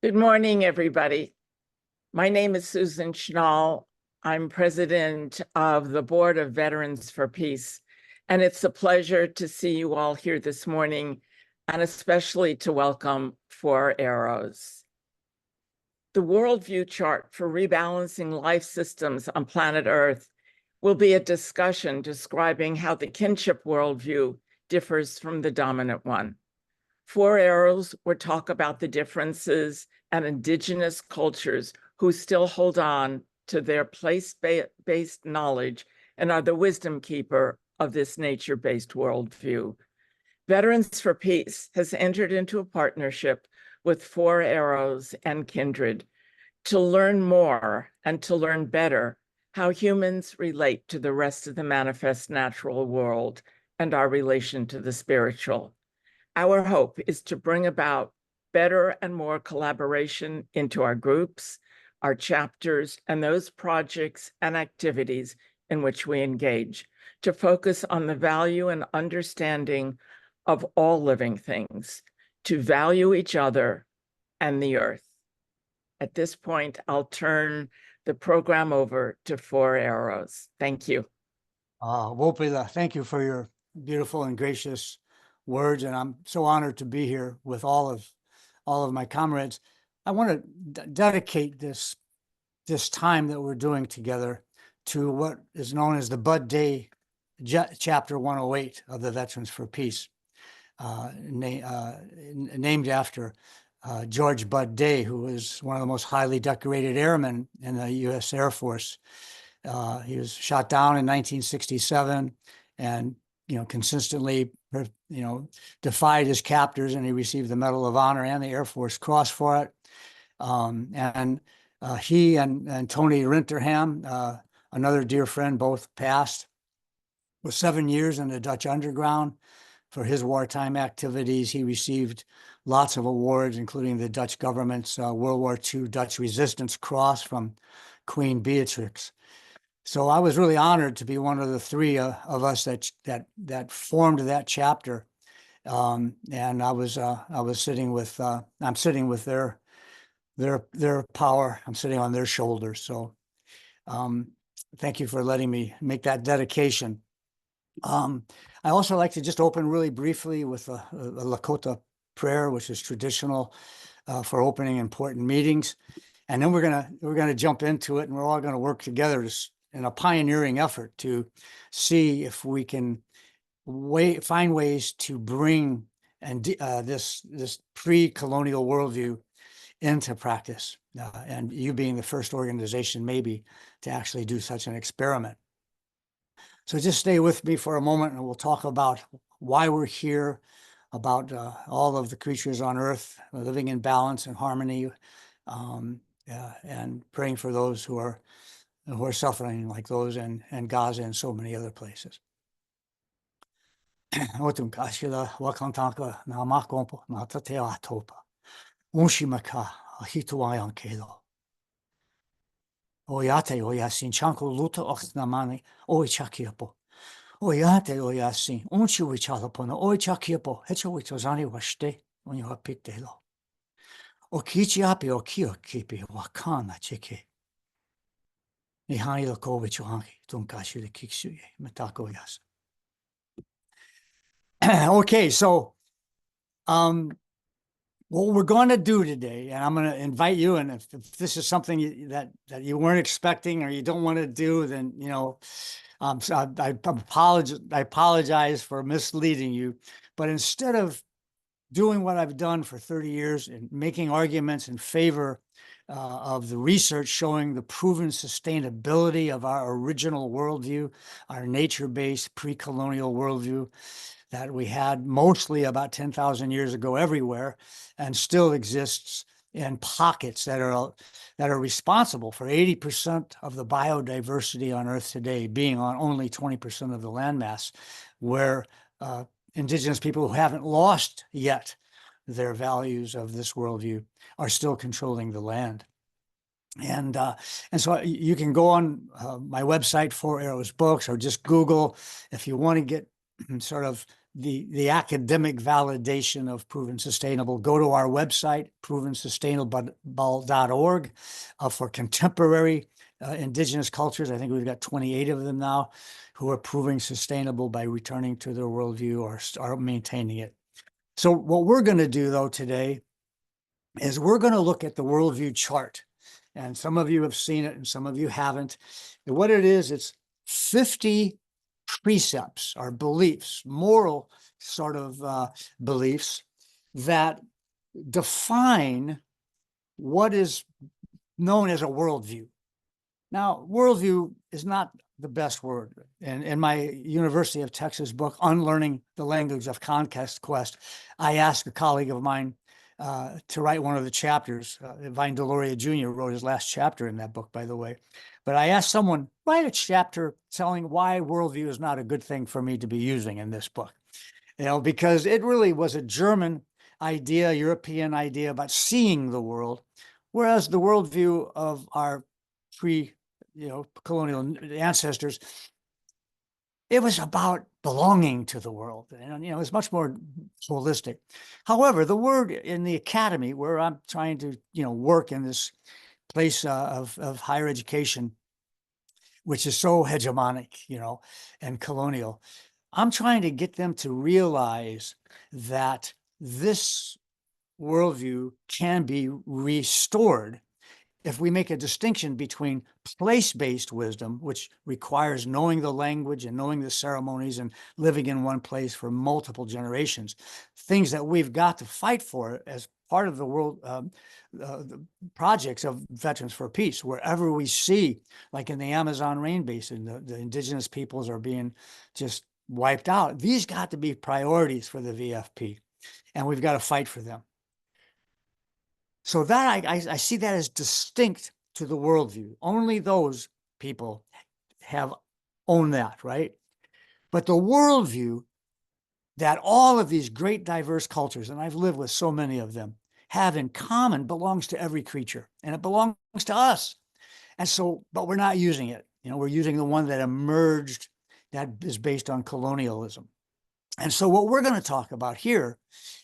Good morning, everybody. My name is Susan Schnall. I'm president of the Board of Veterans for Peace, and it's a pleasure to see you all here this morning, and especially to welcome Four Arrows. The Worldview chart for rebalancing life systems on planet Earth will be a discussion describing how the kinship worldview differs from the dominant one. Four Arrows will talk about the differences and indigenous cultures who still hold on to their place-based knowledge and are the wisdom keeper of this nature-based worldview. Veterans for Peace has entered into a partnership with Four Arrows and Kindred to learn more and to learn better how humans relate to the rest of the manifest natural world and our relation to the spiritual. Our hope is to bring about better and more collaboration into our groups, our chapters, and those projects and activities in which we engage, to focus on the value and understanding of all living things, to value each other and the earth. At this point, I'll turn the program over to Four Arrows. Thank you. Wopila, thank you for your beautiful and gracious words, and I'm so honored to be here with all of my comrades. I want to dedicate this time that we're doing together to what is known as the Bud Day Chapter 108 of the Veterans for Peace, named after George Bud Day, who was one of the most highly decorated airmen in the U.S. Air Force. He was shot down in 1967 and, consistently, defied his captors, and he received the Medal of Honor and the Air Force Cross for it. He and Tony Rinterham, another dear friend, both passed, with 7 years in the Dutch underground for his wartime activities. He received lots of awards, including the Dutch government's World War II Dutch Resistance Cross from Queen Beatrix. So I was really honored to be one of the three of us that formed that chapter, and I was sitting with I'm sitting with their power. I'm sitting on their shoulders. So thank you for letting me make that dedication. I also like to just open really briefly with a Lakota prayer, which is traditional for opening important meetings, and then we're gonna jump into it, and we're all gonna work together in a pioneering effort to see if we can find ways to bring this pre-colonial worldview into practice, and you being the first organization maybe to actually do such an experiment. So just stay with me for a moment, and we'll talk about why we're here, about all of the creatures on Earth living in balance and harmony, and praying for those who are suffering, like those in Gaza and so many other places. Otumkashila wakantanka na makompo na tate atopa. Unshimaka ahituayan kelo. Oyate oyasin chanko luta oxnamani oichakiapo. Oyate oyasin unchi wichalapona oichakiapo hecha witozani washte onyo piktelo. Okichi api okio kipi wakana chike. Okay, so what we're going to do today, and I'm going to invite you, and if this is something that you weren't expecting or you don't want to do, then so I apologize for misleading you. But instead of doing what I've done for 30 years and making arguments in favor of the research showing the proven sustainability of our original worldview, our nature-based pre-colonial worldview that we had mostly about 10,000 years ago everywhere, and still exists in pockets that are responsible for 80% of the biodiversity on Earth today, being on only 20% of the landmass, where indigenous people who haven't lost yet their values of this worldview are still controlling the land. And so you can go on my website, Four Arrows Books, or just Google if you want to get sort of the academic validation of proven sustainable, go to our website, provensustainable.org, for contemporary indigenous cultures. I think we've got 28 of them now who are proving sustainable by returning to their worldview or are maintaining it. So what we're going to do, though, today is we're going to look at the worldview chart. And some of you have seen it and some of you haven't. And what it is, it's 50 precepts or beliefs, moral sort of beliefs that define what is known as a worldview. Now, worldview is not the best word. And in my University of Texas book, Unlearning the Language of Conquest Quest, I asked a colleague of mine to write one of the chapters. Vine Deloria Jr. wrote his last chapter in that book, by the way. But I asked someone, write a chapter telling why worldview is not a good thing for me to be using in this book. Because it really was a German idea, European idea about seeing the world, whereas the worldview of our colonial ancestors, it was about belonging to the world, and it was much more holistic. However, the word in the academy, where I'm trying to work in this place of higher education, which is so hegemonic, and colonial, I'm trying to get them to realize that this worldview can be restored if we make a distinction between place-based wisdom, which requires knowing the language and knowing the ceremonies and living in one place for multiple generations, things that we've got to fight for as part of the world the projects of Veterans for Peace. Wherever we see, like in the Amazon rain basin, the indigenous peoples are being just wiped out. These got to be priorities for the VFP, and we've got to fight for them. So that I see that as distinct to the worldview. Only those people have owned that, right? But the worldview that all of these great diverse cultures, and I've lived with so many of them, have in common belongs to every creature, and it belongs to us. And so, but we're not using it. We're using the one that emerged that is based on colonialism. And so what we're going to talk about here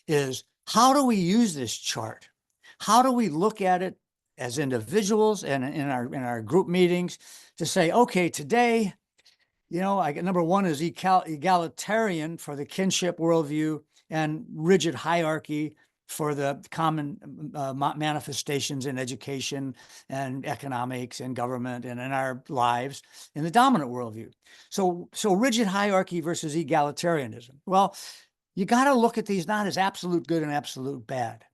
is, how do we use this chart? How do we look at it as individuals and in our group meetings to say, okay, today, number one is egalitarian for the kinship worldview and rigid hierarchy for the common manifestations in education and economics and government and in our lives in the dominant worldview. So rigid hierarchy versus egalitarianism. Well, you got to look at these not as absolute good and absolute bad.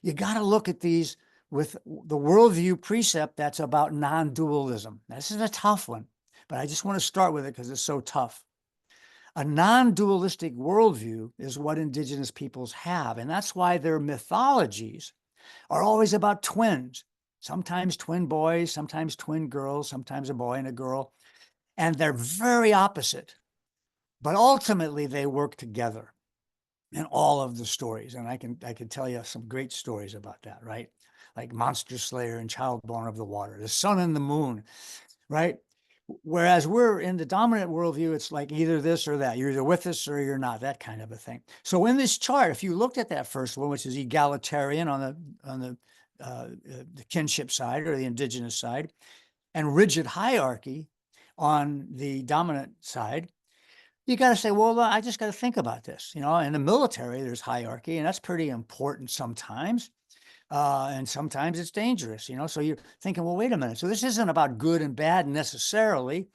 You got to look at these with the worldview precept that's about non-dualism. This is a tough one, but I just want to start with it because it's so tough. A non-dualistic worldview is what indigenous peoples have, and that's why their mythologies are always about twins, sometimes twin boys, sometimes twin girls, sometimes a boy and a girl, and they're very opposite, but ultimately they work together in all of the stories. And I can tell you some great stories about that, right? Like Monster Slayer and Child Born of the Water, the sun and the moon, right? Whereas we're in the dominant worldview, it's like either this or that. You're either with us or you're not, that kind of a thing. So in this chart, if you looked at that first one, which is egalitarian on the kinship side or the indigenous side, and rigid hierarchy on the dominant side, you got to say, well, I just got to think about this. In the military, there's hierarchy, and that's pretty important sometimes. And sometimes it's dangerous, So you're thinking, well, wait a minute. So this isn't about good and bad necessarily.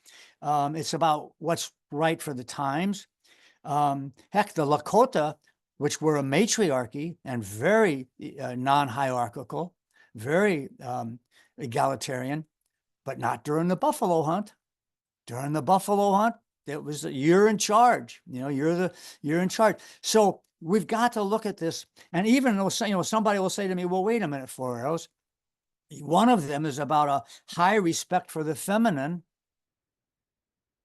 It's about what's right for the times. Heck, the Lakota, which were a matriarchy and very non-hierarchical, very egalitarian, but not during the buffalo hunt. During the buffalo hunt, it was you're in charge. You're in charge. So we've got to look at this. And even though somebody will say to me, well, wait a minute, Four Arrows. One of them is about a high respect for the feminine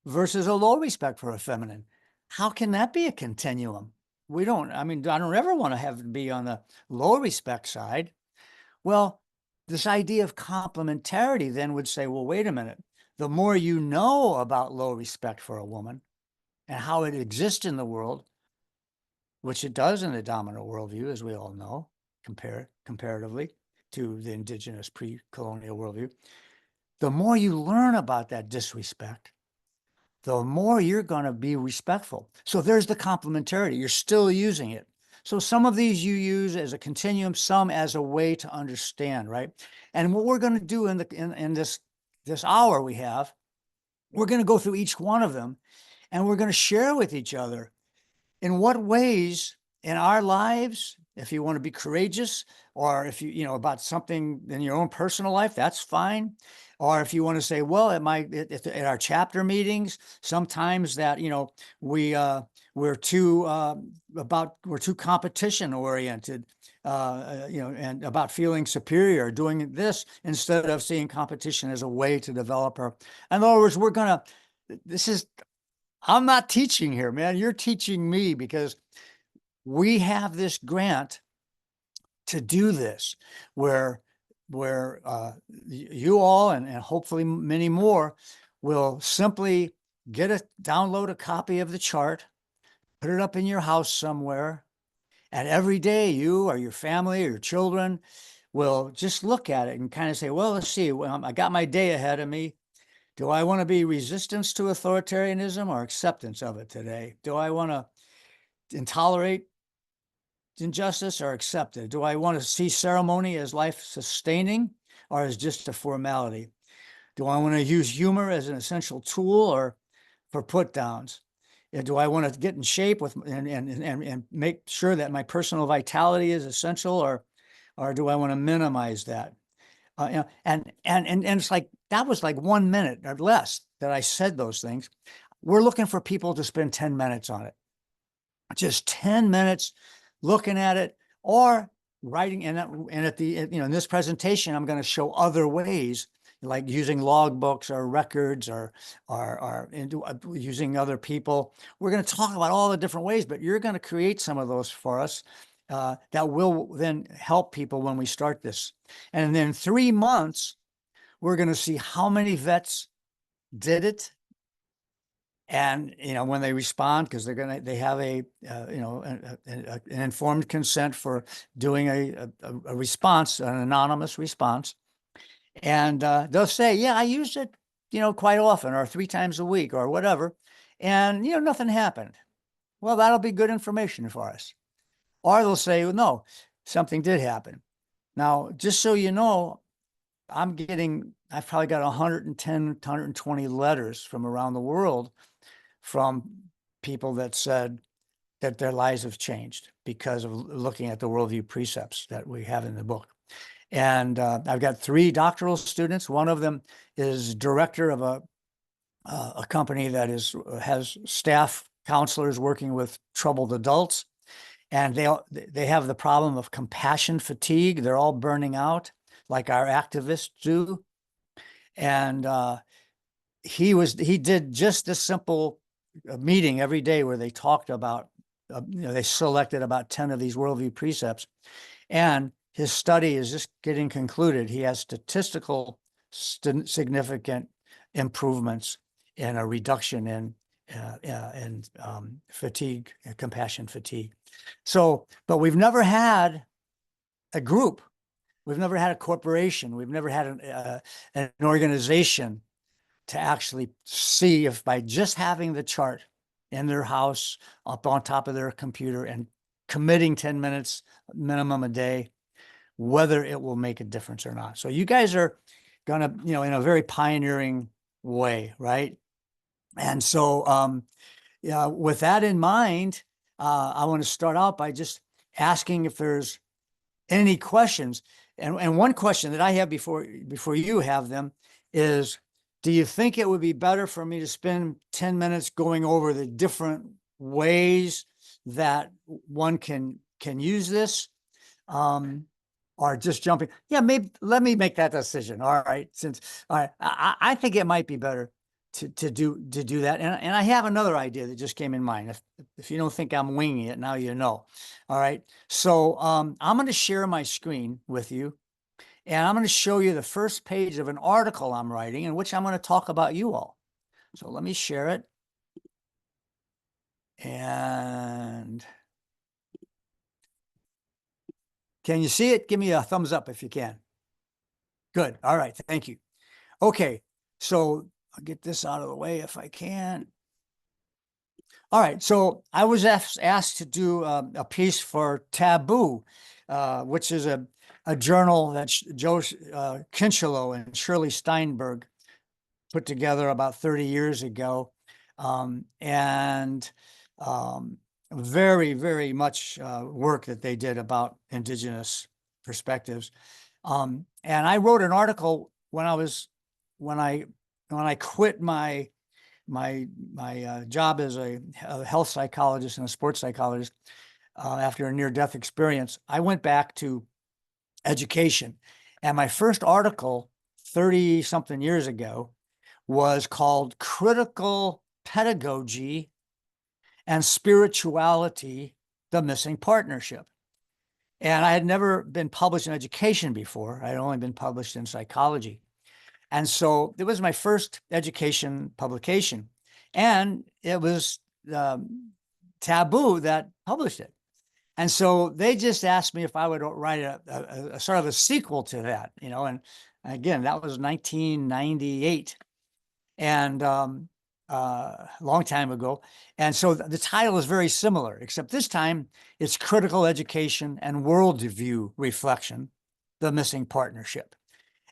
versus a low respect for a feminine. How can that be a continuum? I don't ever want to have to be on the low respect side. Well, this idea of complementarity then would say, well, wait a minute. The more you know about low respect for a woman and how it exists in the world, which it does in the dominant worldview, as we all know, comparatively to the indigenous pre-colonial worldview, the more you learn about that disrespect, the more you're going to be respectful. So there's the complementarity. You're still using it. So some of these you use as a continuum, some as a way to understand, right? And what we're going to do in this hour we have, we're going to go through each one of them, and we're going to share with each other in what ways in our lives, if you want to be courageous, or if you know about something in your own personal life, that's fine. Or if you want to say, well, at our chapter meetings, sometimes that, you know, we're too competition oriented, you know, and about feeling superior, doing this instead of seeing competition as a way to develop our. In other words, I'm not teaching here, man. You're teaching me, because we have this grant to do this, where you all and hopefully many more will simply download a copy of the chart, put it up in your house somewhere, and every day you or your family or your children will just look at it and kind of say, well, let's see, I got my day ahead of me. Do I want to be resistance to authoritarianism or acceptance of it today? Do I want to tolerate injustice or accept it? Do I want to see ceremony as life sustaining or as just a formality? Do I want to use humor as an essential tool or for put downs? Do I want to get in shape with and make sure that my personal vitality is essential, or do I want to minimize that? You know, and it's like that was like 1 minute or less that I said those things. We're looking for people to spend 10 minutes on it, just 10 minutes looking at it or writing. And at the, you know, in this presentation, I'm going to show other ways, like using logbooks or records or using other people. We're going to talk about all the different ways, but you're going to create some of those for us that will then help people when we start this. And then 3 months, we're going to see how many vets did it. And, you know, when they respond, because they have a, you know, an informed consent for doing a response, an anonymous response. And they'll say, yeah, I used it, you know, quite often, or 3 times a week or whatever. And, you know, nothing happened. Well, that'll be good information for us. Or they'll say, well, no, something did happen. Now, just so you know, I've probably got 110, 120 letters from around the world from people that said that their lives have changed because of looking at the worldview precepts that we have in the book. And I've got 3 doctoral students. One of them is director of a company that has staff counselors working with troubled adults. And they have the problem of compassion fatigue. They're all burning out like our activists do. And he did just this simple meeting every day where they talked about, you know, they selected about 10 of these worldview precepts. And his study is just getting concluded. He has statistical significant improvements in a reduction in fatigue, compassion fatigue. So, but we've never had a group. We've never had a corporation. We've never had an organization to actually see if by just having the chart in their house up on top of their computer and committing 10 minutes minimum a day, whether it will make a difference or not. So you guys are going to, you know, in a very pioneering way, right? And so, yeah, with that in mind, I want to start out by just asking if there's any questions. And one question that I have before you have them is, do you think it would be better for me to spend 10 minutes going over the different ways that one can use this? Or just jumping? Yeah, maybe let me make that decision. All right. All right, I think it might be better to do that. And I have another idea that just came in mind. If you don't think I'm winging it, now you know. All right. So I'm going to share my screen with you, and I'm going to show you the first page of an article I'm writing in which I'm going to talk about you all. So let me share it. And Can you see it? Give me a thumbs up if you can. Good. All right. Thank you. Okay. So I'll get this out of the way if I can. All right. So I was asked to do a piece for Taboo, which is a journal that Joe Kinchelow and Shirley Steinberg put together about 30 years ago. And very, very much work that they did about Indigenous perspectives. And I wrote an article when I quit my job as a health psychologist and a sports psychologist after a near-death experience. I went back to education, and my first article 30 something years ago was called Critical Pedagogy and Spirituality, the Missing Partnership. And I had never been published in education before. I had only been published in psychology. And so it was my first education publication. And it was Taboo that published it. And so they just asked me if I would write a sort of a sequel to that, and again, that was 1998. And long time ago. And so the title is very similar, except this time it's Critical Education and Worldview Reflection, the Missing Partnership.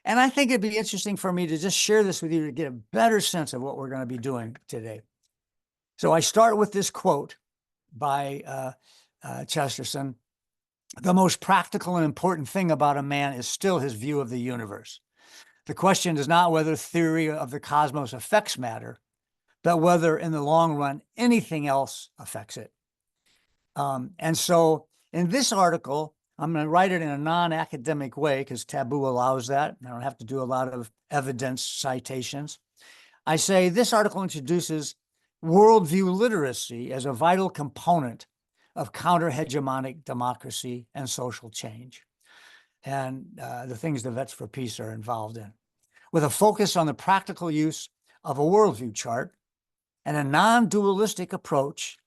And I think it'd be interesting for me to just share this with you to get a better sense of what we're going to be doing today. So I start with this quote by Chesterton: "The most practical and important thing about a man is still his view of the universe. The question is not whether theory of the cosmos affects matter, but whether in the long run anything else affects it." And so in this article, I'm going to write it in a non-academic way because Taboo allows that. I don't have to do a lot of evidence citations. I say this article introduces worldview literacy as a vital component of counter-hegemonic democracy and social change, and the things the Vets for Peace are involved in, with a focus on the practical use of a worldview chart and a non-dualistic approach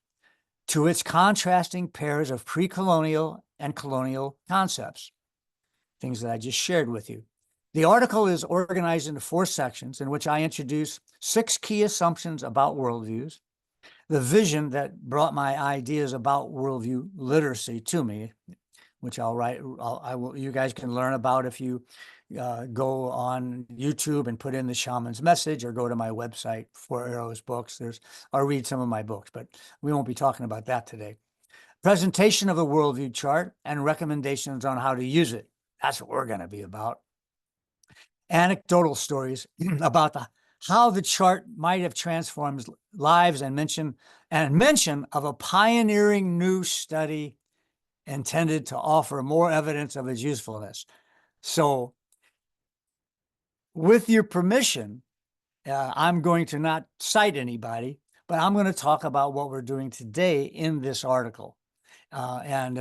to its contrasting pairs of pre-colonial and colonial concepts, things that I just shared with you. The article is organized into 4 sections in which I introduce 6 key assumptions about worldviews, the vision that brought my ideas about worldview literacy to me, which you guys can learn about if you go on YouTube and put in the Shaman's Message, or go to my website, Four Arrows Books. I'll read some of my books, but we won't be talking about that today. Presentation of the worldview chart and recommendations on how to use it. That's what we're going to be about. Anecdotal stories about how the chart might have transformed lives, and mention of a pioneering new study intended to offer more evidence of its usefulness. So, with your permission, I'm going to not cite anybody, but I'm going to talk about what we're doing today in this article. And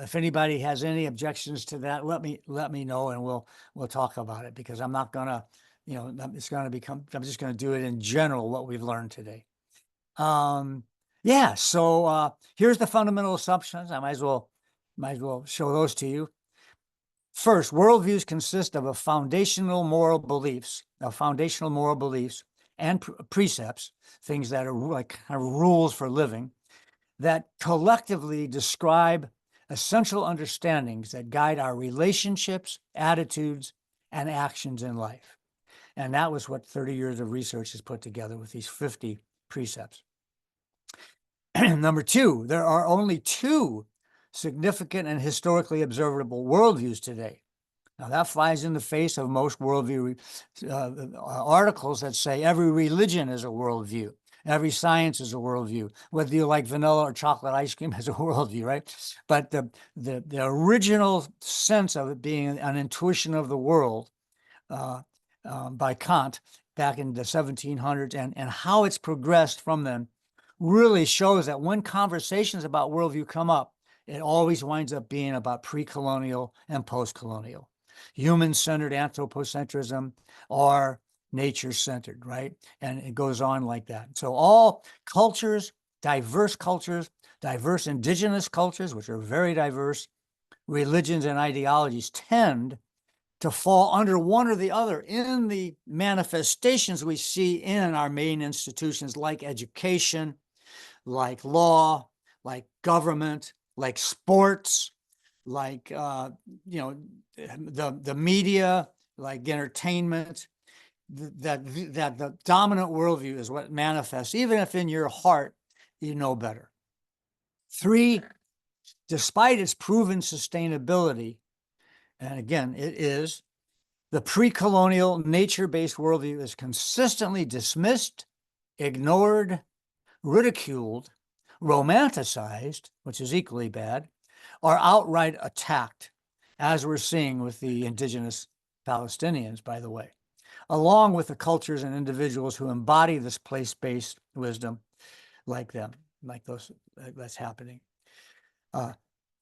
if anybody has any objections to that, let me know, and we'll talk about it, because I'm not going to, it's going to become, I'm just going to do it in general, what we've learned today. Yeah. So here's the fundamental assumptions. I might as well show those to you. First, worldviews consist of foundational moral beliefs and precepts, things that are like kind of rules for living, that collectively describe essential understandings that guide our relationships, attitudes, and actions in life. And that was what 30 years of research has put together with these 50 precepts. Number 2, there are only 2 significant and historically observable worldviews today. Now, that flies in the face of most worldview articles that say every religion is a worldview, every science is a worldview, whether you like vanilla or chocolate ice cream is a worldview, right? But the original sense of it being an intuition of the world by Kant back in the 1700s, and how it's progressed from then, really shows that when conversations about worldview come up, it always winds up being about pre-colonial and post-colonial, human-centered anthropocentrism, or nature-centered, right? And it goes on like that. So all cultures, diverse indigenous cultures, which are very diverse, religions and ideologies tend to fall under one or the other in the manifestations we see in our main institutions like education, like law, like government, like sports, like the media, like entertainment. That the dominant worldview is what manifests, even if in your heart you know better. 3, despite its proven sustainability, and again, it is, the pre-colonial nature-based worldview is consistently dismissed, ignored, ridiculed, romanticized, which is equally bad, or outright attacked, as we're seeing with the indigenous Palestinians, by the way, along with the cultures and individuals who embody this place-based wisdom like them, like those that's happening.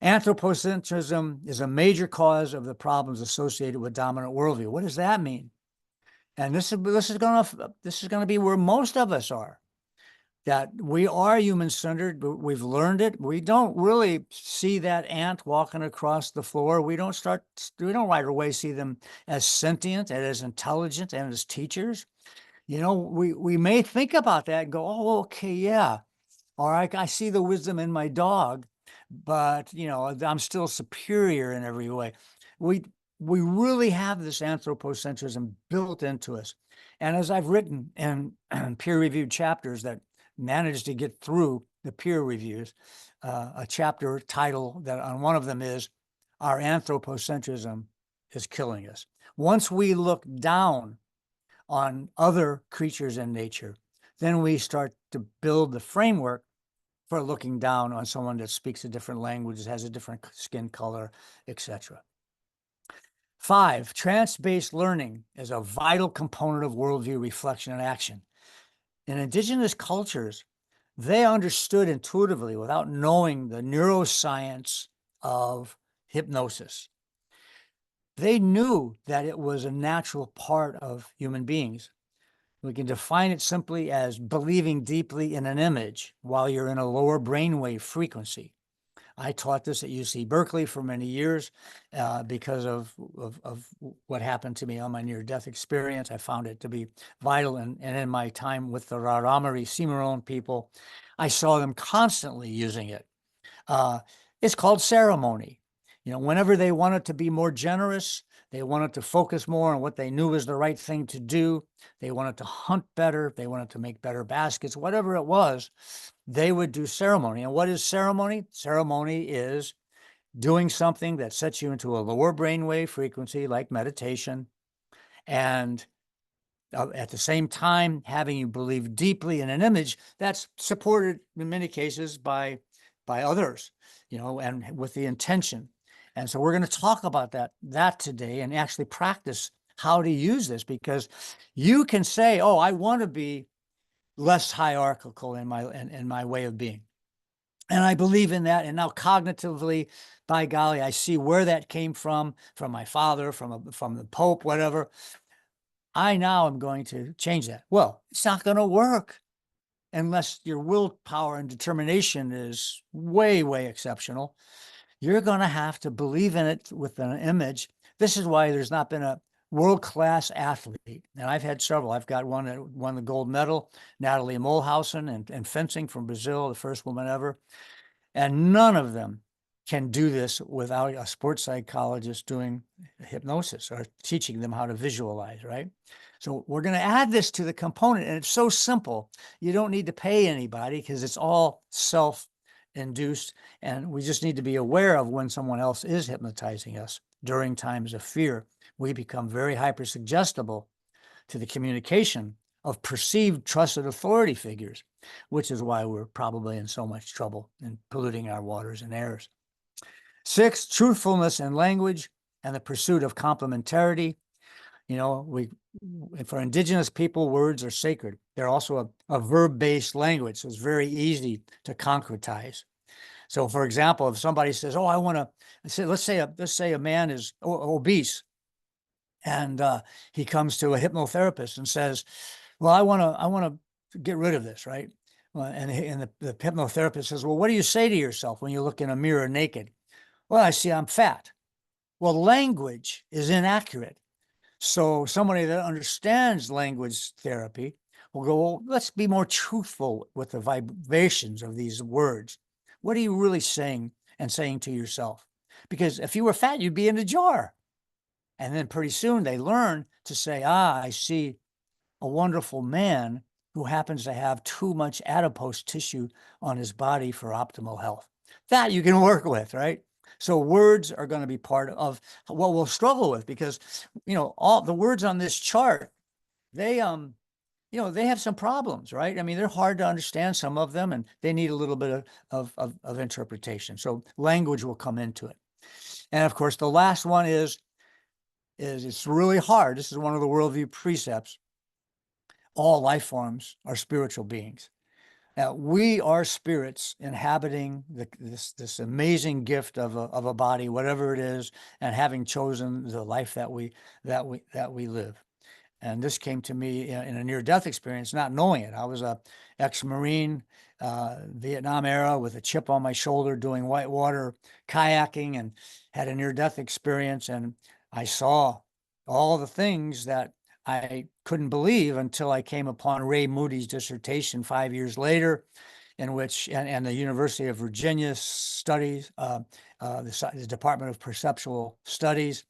Anthropocentrism is a major cause of the problems associated with dominant worldview. What does that mean? And this is going to be where most of us are. That we are human-centered, but we've learned it. We don't really see that ant walking across the floor. We don't right away see them as sentient and as intelligent and as teachers. We may think about that and go, oh, okay, yeah. All right, I see the wisdom in my dog, but I'm still superior in every way. We really have this anthropocentrism built into us. And as I've written in peer-reviewed chapters that managed to get through the peer reviews, a chapter title that on one of them is, "Our Anthropocentrism is Killing Us." Once we look down on other creatures in nature, then we start to build the framework for looking down on someone that speaks a different language, has a different skin color, etc. 5, trance-based learning is a vital component of worldview reflection and action. In indigenous cultures, they understood intuitively without knowing the neuroscience of hypnosis. They knew that it was a natural part of human beings. We can define it simply as believing deeply in an image while you're in a lower brainwave frequency. I taught this at UC Berkeley for many years because of what happened to me on my near-death experience. I found it to be vital, and in my time with the Raramari Cimarron people, I saw them constantly using it. It's called ceremony. Whenever they wanted to be more generous, they wanted to focus more on what they knew was the right thing to do. They wanted to hunt better. They wanted to make better baskets, whatever it was, they would do ceremony. And what is ceremony? Ceremony is doing something that sets you into a lower brainwave frequency, like meditation, and at the same time, having you believe deeply in an image that's supported in many cases by others, and with the intention. And so we're going to talk about that today and actually practice how to use this, because you can say, oh, I want to be less hierarchical in my way of being. And I believe in that. And now cognitively, by golly, I see where that came from my father, from the Pope, whatever. I now am going to change that. Well, it's not going to work unless your willpower and determination is way, way exceptional. You're going to have to believe in it with an image. This is why there's not been a world-class athlete. And I've had several. I've got one that won the gold medal, Natalie Mulhausen, in fencing from Brazil, the first woman ever. And none of them can do this without a sports psychologist doing hypnosis or teaching them how to visualize, right? So we're going to add this to the component, and it's so simple. You don't need to pay anybody because it's all self-induced, and we just need to be aware of when someone else is hypnotizing us during times of fear. We become very hypersuggestible to the communication of perceived trusted authority figures, which is why we're probably in so much trouble in polluting our waters and airs. 6, truthfulness in language and the pursuit of complementarity. For indigenous people, words are sacred. They're also a verb-based language, so it's very easy to concretize. So, for example, if somebody says, "Oh, I want to," let's say a man is obese, and he comes to a hypnotherapist and says, "Well, I want to get rid of this," right? Well, and the hypnotherapist says, "Well, what do you say to yourself when you look in a mirror naked?" Well, I see I'm fat. Well, language is inaccurate. So somebody that understands language therapy will go, well, let's be more truthful with the vibrations of these words. What are you really saying and saying to yourself? Because if you were fat, you'd be in a jar. And then pretty soon they learn to say, I see a wonderful man who happens to have too much adipose tissue on his body for optimal health. That you can work with, right? So words are going to be part of what we'll struggle with, because, all the words on this chart, they, they have some problems, right? I mean, they're hard to understand, some of them, and they need a little bit of interpretation. So language will come into it. And of course, the last one is it's really hard. This is one of the worldview precepts. All life forms are spiritual beings. Now, we are spirits inhabiting this amazing gift of a body, whatever it is, and having chosen the life that we live. And this came to me in a near-death experience, not knowing it. I was a ex-Marine, Vietnam era, with a chip on my shoulder, doing whitewater kayaking, and had a near-death experience. And I saw all the things that I couldn't believe until I came upon Ray Moody's dissertation 5 years later, in which, and the University of Virginia studies, the Department of Perceptual Studies,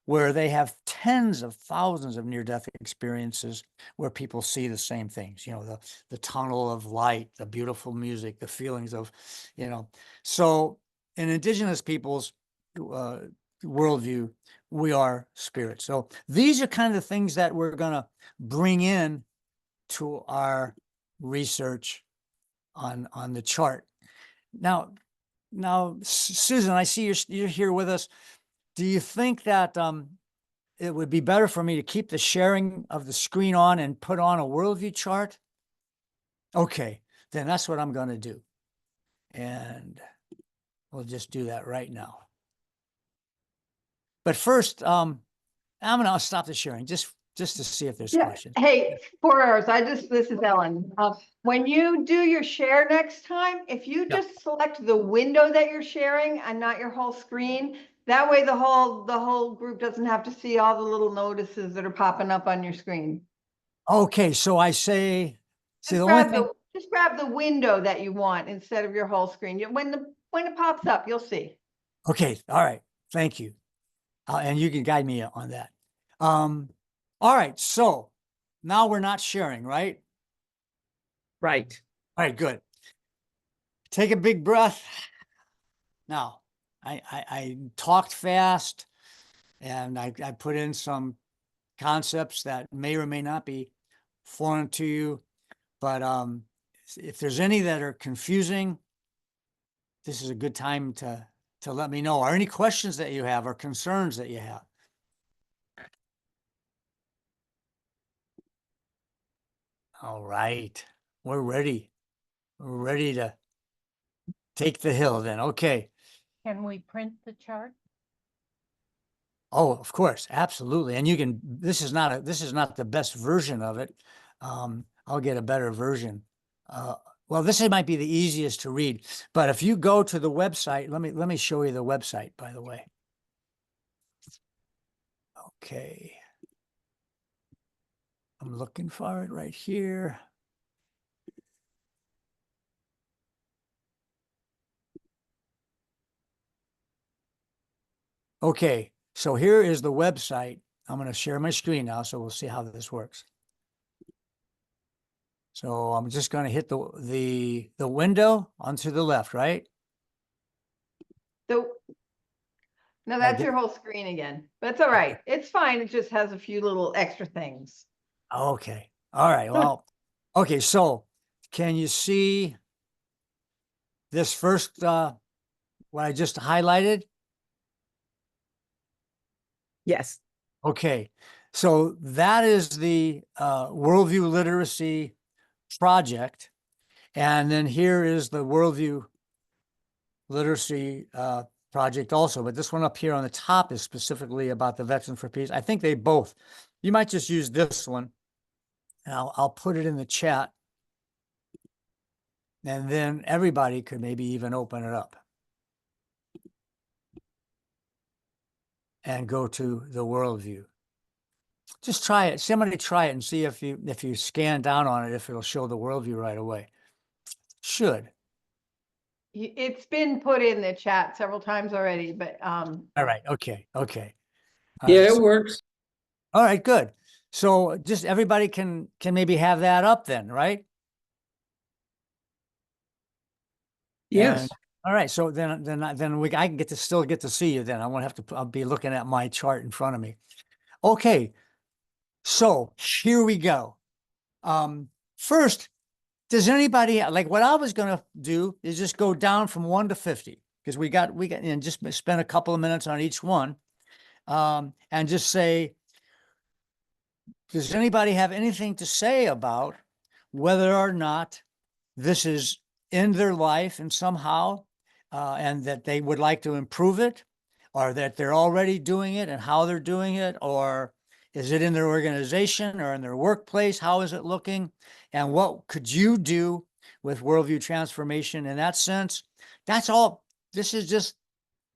where they have tens of thousands of near-death experiences where people see the same things, the tunnel of light, the beautiful music, the feelings of, so in indigenous peoples' worldview, we are spirits. So these are kind of the things that we're going to bring in to our research on the chart. Now, Susan, I see you're here with us. Do you think that it would be better for me to keep the sharing of the screen on and put on a worldview chart? Okay, then that's what I'm going to do. And we'll just do that right now. But first, I'm going to stop the sharing just to see if there's questions. Hey, 4 hours. This is Ellen. When you do your share next time, if you just select the window that you're sharing and not your whole screen, that way the whole group doesn't have to see all the little notices that are popping up on your screen. Okay, so I say, just grab the window that you want instead of your whole screen. When it pops up, you'll see. Okay, all right, thank you, and you can guide me on that. All right, so now we're not sharing, right? Right. All right, good. Take a big breath. Now, I talked fast, and I put in some concepts that may or may not be foreign to you, but if there's any that are confusing, this is a good time to let me know. Are any questions that you have or concerns that you have? All right, we're ready. We're ready to take the hill then. Okay. Can we print the chart? Oh, of course, absolutely. And you can, this is not the best version of it. I'll get a better version. Well, this might be the easiest to read, but if you go to the website, let me show you the website, by the way. Okay. I'm looking for it right here. Okay, so here is the website. I'm going to share my screen now, so we'll see how this works. So I'm just going to hit the window onto the left, right? No, that's your whole screen again. That's all right. It's fine. It just has a few little extra things. Okay. All right. Well, okay. So can you see this first, what I just highlighted? Yes. Okay. So that is the Worldview Literacy Project. And then here is the Worldview Literacy Project also. But this one up here on the top is specifically about the Veterans for Peace. I think they both, you might just use this one. And I'll put it in the chat. And then everybody could maybe even open it up. and go to the worldview. Just try it. Somebody try it and see if you scan down on it, if it'll show the worldview right away. Should. It's been put in the chat several times already, but All right. Okay. Okay. All Yeah, right. it works. All right, good. So just everybody can maybe have that up then, right? Yes. And, all right. So I can still get to see you then. I won't have to, I'll be looking at my chart in front of me. Okay. So here we go. First, does anybody, like, what I was going to do is just go down from 1 to 50, because we got, and just spend a couple of minutes on each one. And just say, does anybody have anything to say about whether or not this is in their life and somehow, and that they would like to improve it, or that they're already doing it and how they're doing it, or is it in their organization or in their workplace? How is it looking? And what could you do with worldview transformation in that sense? That's all. This is just,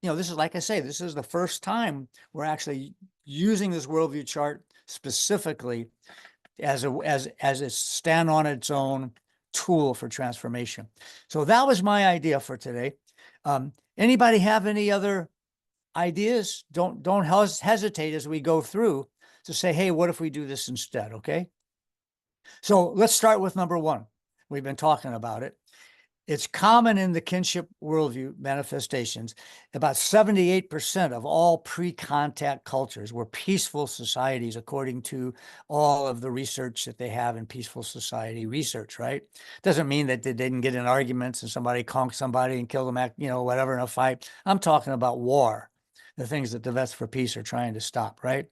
this is, like I say, this is the first time we're actually using this worldview chart specifically as a stand on its own tool for transformation. So that was my idea for today. Anybody have any other ideas? Don't hesitate as we go through to say, hey, what if we do this instead? Okay. So let's start with number 1. We've been talking about it. It's common in the kinship worldview manifestations. About 78% of all pre-contact cultures were peaceful societies, according to all of the research that they have in peaceful society research, right? Doesn't mean that they didn't get in arguments and somebody conked somebody and killed them, whatever, in a fight. I'm talking about war, the things that the Vets for Peace are trying to stop, right?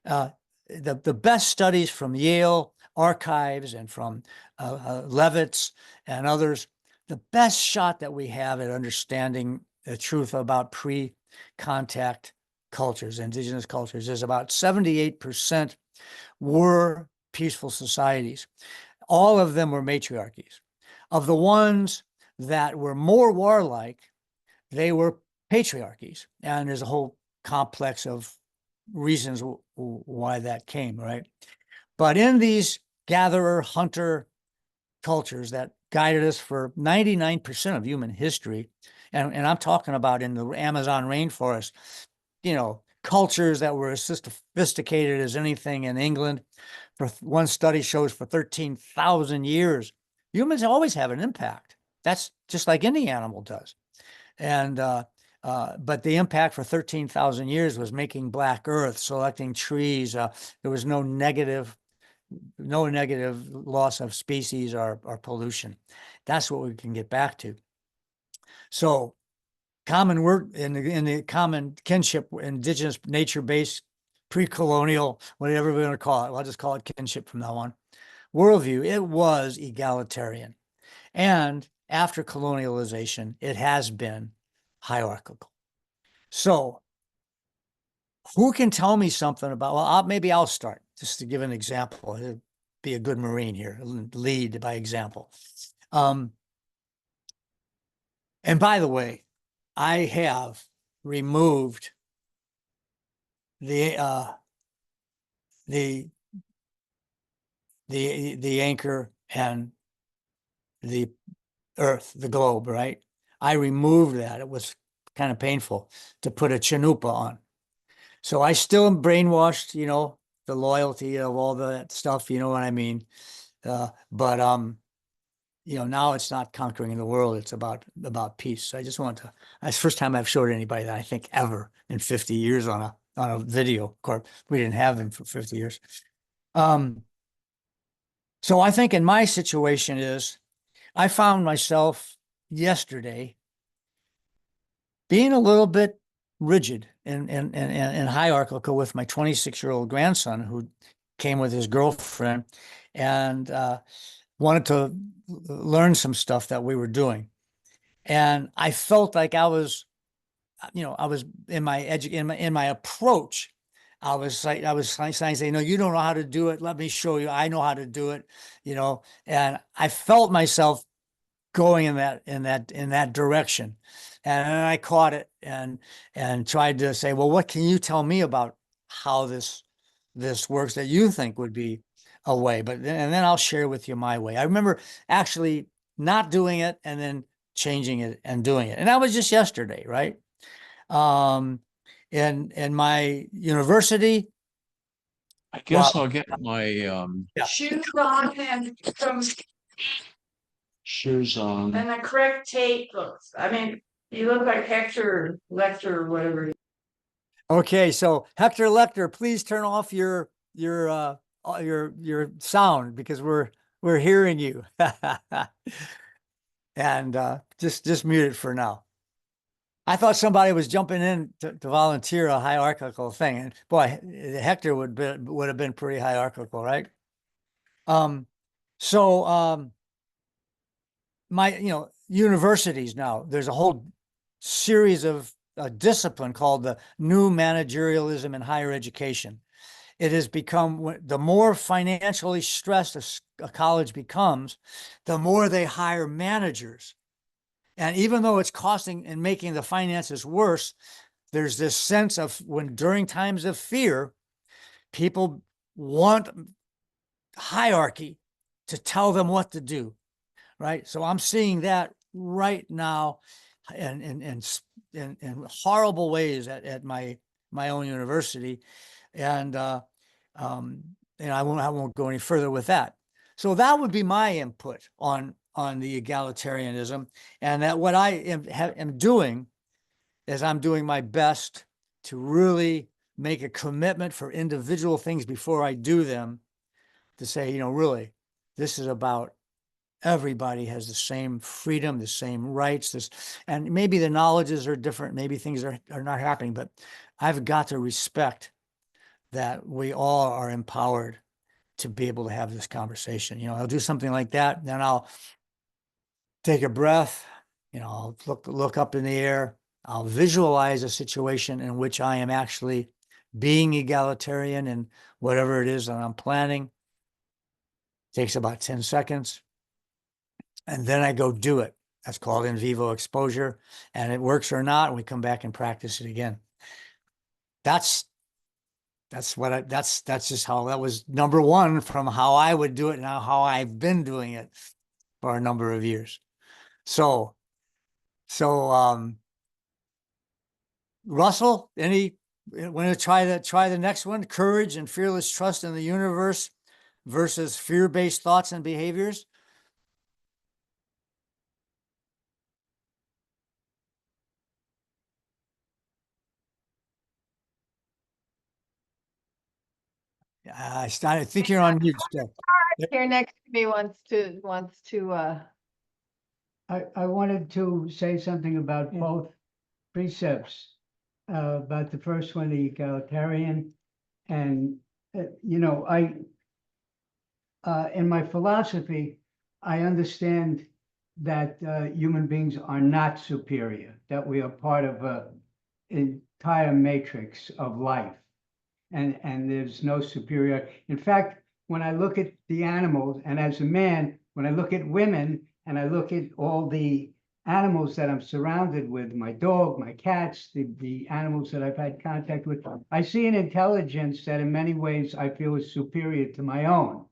The best studies from Yale archives and from Levitz and others, the best shot that we have at understanding the truth about pre-contact cultures, indigenous cultures, is about 78% were peaceful societies. All of them were matriarchies. Of the ones that were more warlike, they were patriarchies. And there's a whole complex of reasons why that came, right? But in these gatherer-hunter cultures that guided us for 99% of human history, and I'm talking about in the Amazon rainforest, cultures that were as sophisticated as anything in England. For one study shows for 13,000 years, humans always have an impact. That's just like any animal does. And but the impact for 13,000 years was making black earth, selecting trees. There was no negative loss of species or pollution. That's what we can get back to. So common word in the common kinship, indigenous nature-based, pre-colonial, whatever we're going to call it. I'll just call it kinship from now on. Worldview, it was egalitarian. And after colonialization, it has been hierarchical. So who can tell me something about, well, maybe I'll start just to give an example. It'd be a good Marine here, lead by example. And by the way, I have removed the anchor and the earth, the globe, right? I removed that. It was kind of painful to put a chanupa on. So I still am brainwashed, the loyalty of all that stuff, you know what I mean? But now it's not conquering the world. It's about peace. So I just want to, that's the first time I've showed anybody that, I think, ever in 50 years on a video. Of course, we didn't have them for 50 years. So I think in my situation is, I found myself yesterday being a little bit rigid and hierarchical with my 26-year-old grandson, who came with his girlfriend and wanted to learn some stuff that we were doing. And I felt like I was in my approach. I was saying, no, you don't know how to do it. Let me show you. I know how to do it, and I felt myself going in that direction. And I caught it and tried to say, well, what can you tell me about how this works that you think would be a way? And then I'll share with you my way. I remember actually not doing it and then changing it and doing it. And that was just yesterday, right? In my university. I guess Well, I'll get my yeah. Shoes on and some, shoes on. and the correct tape looks, I mean, you look like Hector Lecter or whatever. Okay, so Hector Lecter, please turn off your sound because we're hearing you. And just mute it for now. I thought somebody was jumping in to volunteer a hierarchical thing, and boy, Hector would have been pretty hierarchical, right? So my universities now, there's a whole series of a discipline called the new managerialism in higher education. It has become, the more financially stressed a college becomes, the more they hire managers. And even though it's costing and making the finances worse, there's this sense of when during times of fear, people want hierarchy to tell them what to do, right? So I'm seeing that right now in horrible ways at my own university. And I won't go any further with that. So that would be my input on the egalitarianism, and that what I am doing is I'm doing my best to really make a commitment for individual things before I do them, to say, really, this is about everybody has the same freedom, the same rights, and maybe the knowledges are different, maybe things are not happening, but I've got to respect that we all are empowered to be able to have this conversation. I'll do something like that, then I'll take a breath, I'll look up in the air, I'll visualize a situation in which I am actually being egalitarian in whatever it is that I'm planning. It takes about 10 seconds. And then I go do it. That's called in vivo exposure. And it works or not, and we come back and practice it again. That's just how that was number one from how I would do it, now how I've been doing it for a number of years. So Russell, want to try the next one? Courage and fearless trust in the universe versus fear-based thoughts and behaviors. I think you're on mute still. Here next to me wants to I wanted to say something about both precepts, about the first one, the egalitarian, and in my philosophy, I understand that human beings are not superior, that we are part of an entire matrix of life, and there's no superior. In fact, when I look at the animals, and as a man, when I look at women, and I look at all the animals that I'm surrounded with, my dog, my cats, the animals that I've had contact with, I see an intelligence that in many ways I feel is superior to my own.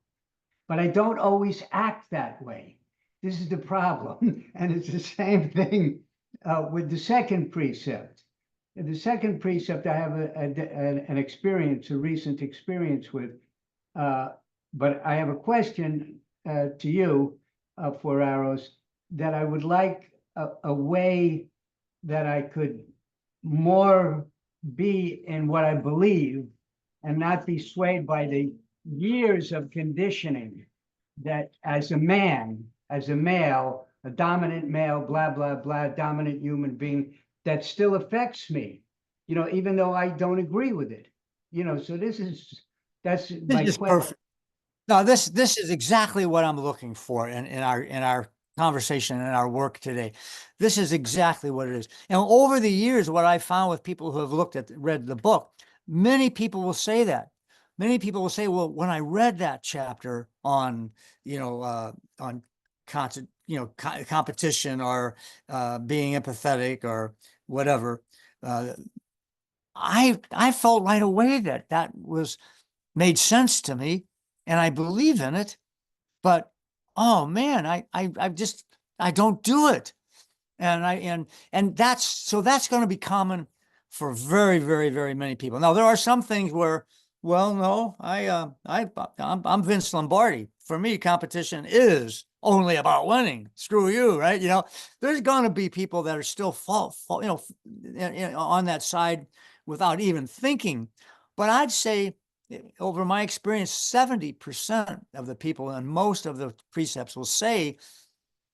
But I don't always act that way. This is the problem. And it's the same thing with the second precept. The second precept, I have an experience, a recent experience with, but I have a question to you, for arrows, that I would like a way that I could more be in what I believe and not be swayed by the years of conditioning that as a man, as a male, a dominant male, blah, blah, blah, dominant human being, that still affects me, even though I don't agree with it. So that's my This is question. perfect. No, this is exactly what I'm looking for in our conversation and our work today. This is exactly what it is. And over the years, what I found with people who have read the book, many people will say that. Many people will say, well, when I read that chapter on, on competition or being empathetic or whatever. I felt right away that that was made sense to me, and I believe in it. But oh man, I don't do it, and that's going to be common for very, very, very many people. Now there are some things where, well, no, I'm Vince Lombardi. For me, competition is only about winning. Screw you, right? There's going to be people that are still on that side without even thinking. But I'd say, over my experience, 70% of the people and most of the precepts will say,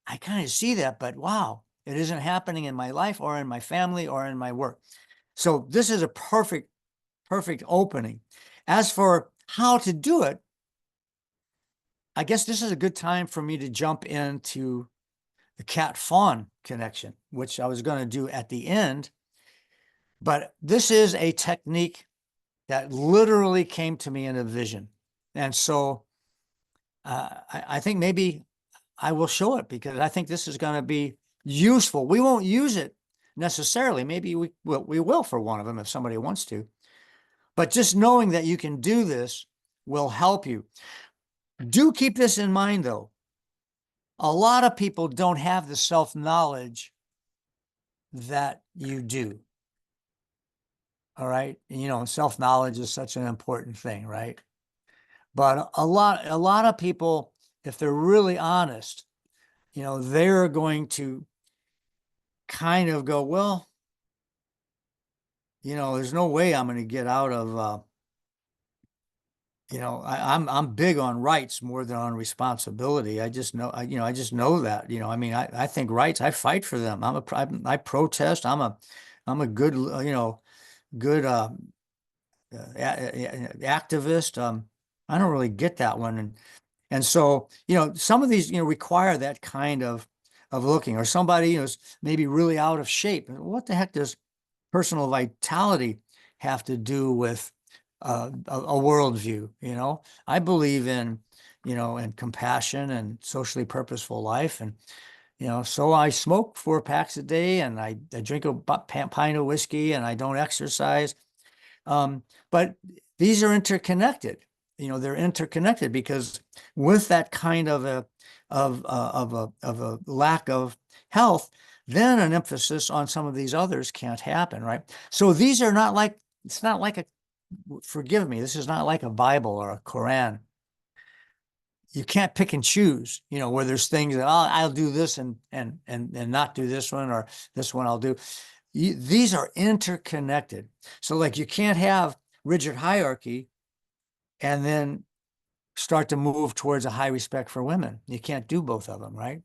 I kind of see that, but wow, it isn't happening in my life or in my family or in my work. So this is a perfect opening. As for how to do it, I guess this is a good time for me to jump into the cat-fawn connection, which I was going to do at the end. But this is a technique that literally came to me in a vision. And so I think maybe I will show it, because I think this is going to be useful. We won't use it necessarily. Maybe we will for one of them if somebody wants to. But just knowing that you can do this will help you. Do keep this in mind, though. A lot of people don't have the self-knowledge that you do. All right. Self-knowledge is such an important thing, right? But a lot of people, if they're really honest, they're going to kind of go, well, there's no way I'm going to get out of, I'm big on rights more than on responsibility. I just know, I just know that, I think rights, I fight for them. I protest. I'm a good, good, activist. I don't really get that one. And so, some of these, require that kind of looking, or somebody, is maybe really out of shape. What the heck does personal vitality have to do with a worldview? I believe in, in compassion and socially purposeful life. And, so I smoke 4 packs a day, and I drink a pint of whiskey, and I don't exercise. But these are interconnected. They're interconnected, because with that kind of a lack of health, then an emphasis on some of these others can't happen, right? So these are not like, it's not like forgive me, this is not like a Bible or a Quran. You can't pick and choose, where there's things that I'll do this and not do this one, or this one I'll do. These are interconnected. So like, you can't have rigid hierarchy and then start to move towards a high respect for women. You can't do both of them, right?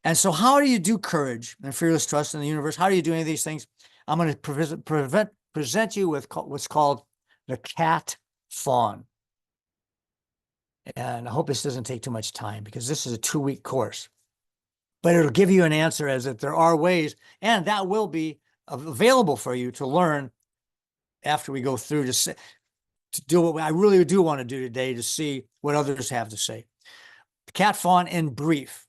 And so how do you do courage and fearless trust in the universe? How do you do any of these things? I'm going to present you with what's called the cat-fawn. And I hope this doesn't take too much time, because this is a 2-week course. But it'll give you an answer, as that there are ways, and that will be available for you to learn after we go through to do what I really do want to do today, to see what others have to say. The cat-fawn in brief.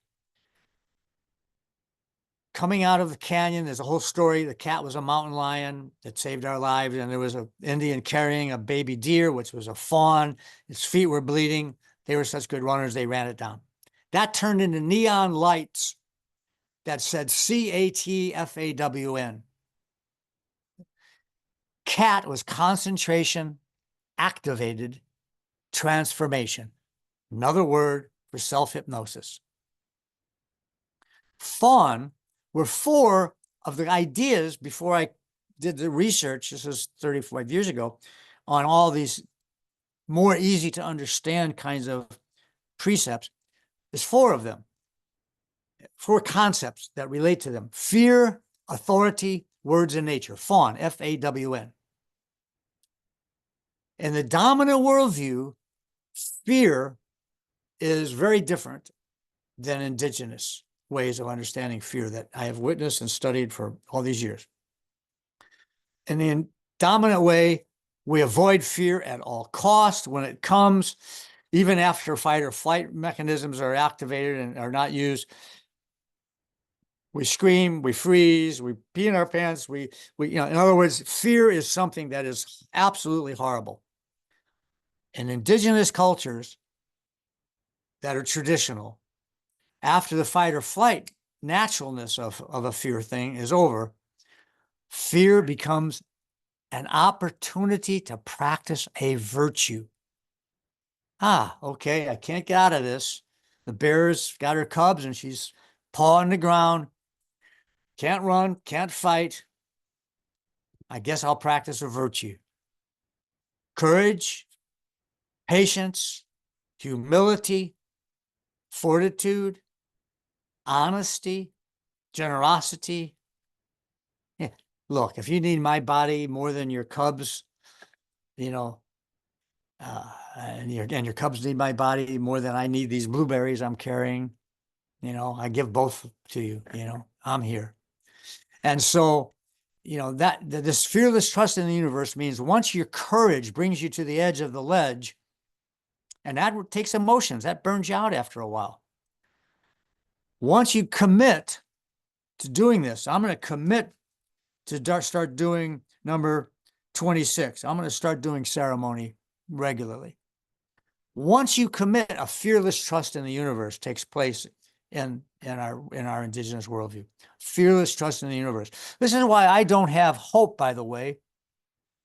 Coming out of the canyon, there's a whole story. The cat was a mountain lion that saved our lives, and there was an Indian carrying a baby deer, which was a fawn. Its feet were bleeding. They were such good runners, they ran it down. That turned into neon lights that said CATFAWN. CAT was concentration, activated, transformation. Another word for self-hypnosis. Fawn were 4 of the ideas, before I did the research, this was 35 years ago, on all these more easy to understand kinds of precepts. There's 4 of them, 4 concepts that relate to them: fear, authority, words, and nature. Fawn, F-A-W-N. In the dominant worldview, fear is very different than indigenous ways of understanding fear that I have witnessed and studied for all these years. In the dominant way, we avoid fear at all costs when it comes, even after fight or flight mechanisms are activated and are not used. We scream, we freeze, we pee in our pants. In other words, fear is something that is absolutely horrible. In indigenous cultures that are traditional, after the fight or flight naturalness of a fear thing is over, fear becomes an opportunity to practice a virtue. Okay, I can't get out of this. The bear's got her cubs and she's pawing the ground. Can't run, can't fight. I guess I'll practice a virtue. Courage, patience, humility, fortitude, honesty, generosity. Yeah. Look, if you need my body more than your cubs, and your cubs need my body more than I need these blueberries I'm carrying, I give both to you, I'm here. And so, this fearless trust in the universe means once your courage brings you to the edge of the ledge, and that takes emotions, that burns you out after a while. Once you commit to doing this, I'm going to commit to start doing number 26. I'm going to start doing ceremony regularly. Once you commit, a fearless trust in the universe takes place in our indigenous worldview. Fearless trust in the universe. This is why I don't have hope, by the way,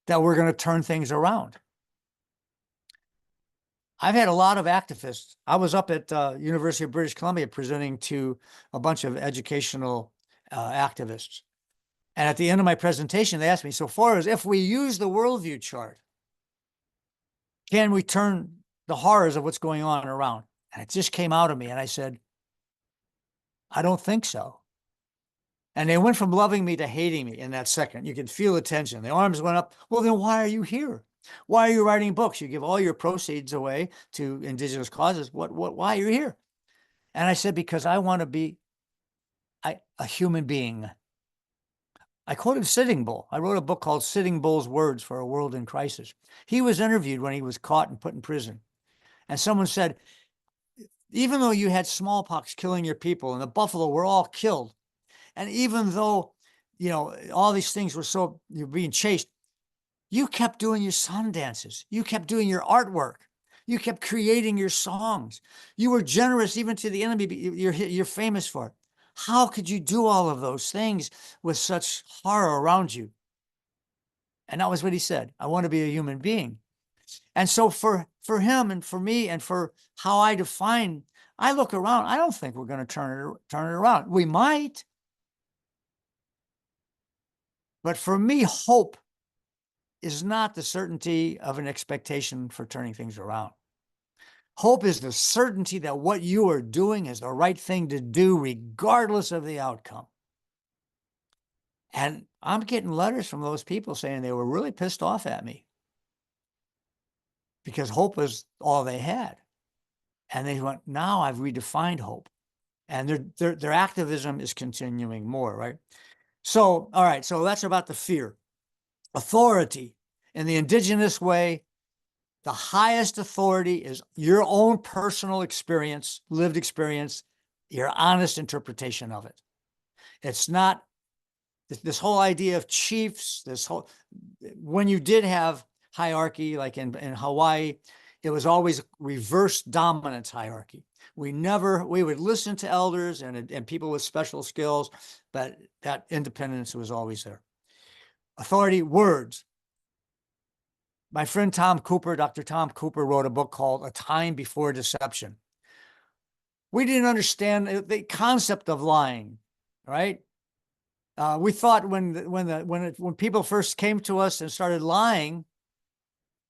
that we're going to turn things around. I've had a lot of activists. I was up at University of British Columbia presenting to a bunch of educational activists. And at the end of my presentation, they asked me, so far as if we use the worldview chart, can we turn the horrors of what's going on around? And it just came out of me. And I said, I don't think so. And they went from loving me to hating me in that second. You could feel the tension. The arms went up. Well, then why are you here? Why are you writing books? You give all your proceeds away to indigenous causes. Why are you here? And I said, because I want to be a human being. I quoted Sitting Bull. I wrote a book called Sitting Bull's Words for a World in Crisis. He was interviewed when he was caught and put in prison. And someone said, even though you had smallpox killing your people and the buffalo were all killed, and even though, all these things were you're being chased, you kept doing your sun dances. You kept doing your artwork. You kept creating your songs. You were generous even to the enemy you're famous for. How could you do all of those things with such horror around you? And that was what he said. I want to be a human being. And so for him and for me and for how I define, I look around, I don't think we're going to turn it around. We might. But for me, hope is not the certainty of an expectation for turning things around. Hope is the certainty that what you are doing is the right thing to do, regardless of the outcome. And I'm getting letters from those people saying they were really pissed off at me because hope was all they had. And they went, now I've redefined hope. And their activism is continuing more, right? So, all right, so that's about the fear. Authority. In the indigenous way, the highest authority is your own personal experience, lived experience, your honest interpretation of it. It's not this whole idea of chiefs, when you did have hierarchy, like in Hawaii, it was always reverse dominance hierarchy. We would listen to elders and people with special skills, but that independence was always there. Authority, words. My friend Tom Cooper, Dr. Tom Cooper, wrote a book called A Time Before Deception. We didn't understand the concept of lying, right? We thought when people first came to us and started lying,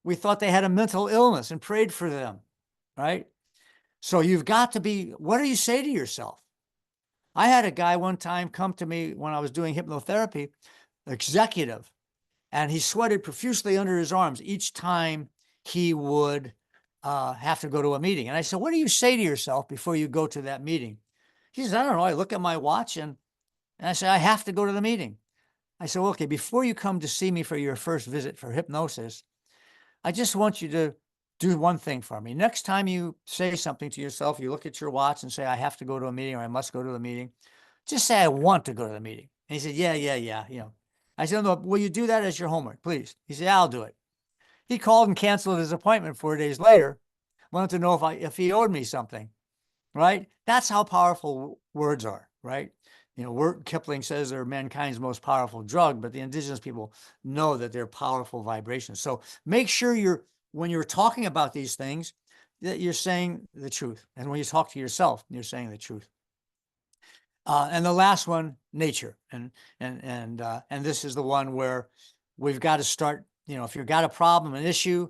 we thought they had a mental illness and prayed for them, right? So you've got to be, what do you say to yourself? I had a guy one time come to me when I was doing hypnotherapy, executive, and he sweated profusely under his arms each time he would have to go to a meeting. And I said, what do you say to yourself before you go to that meeting? He says, I don't know. I look at my watch and I say, I have to go to the meeting. I said, well, okay, before you come to see me for your first visit for hypnosis, I just want you to do one thing for me. Next time you say something to yourself, you look at your watch and say, I have to go to a meeting or I must go to a meeting. Just say, I want to go to the meeting. And he said, yeah, yeah, yeah. You know, I said, no, will you do that as your homework, please? He said, I'll do it. He called and canceled his appointment 4 days later, wanted to know if he owed me something, right? That's how powerful words are, right? You know, Kipling says they're mankind's most powerful drug, but the indigenous people know that they're powerful vibrations. So make sure when you're talking about these things, that you're saying the truth. And when you talk to yourself, you're saying the truth. And the last one, nature. And this is the one where we've got to start, you know, if you've got a problem, an issue,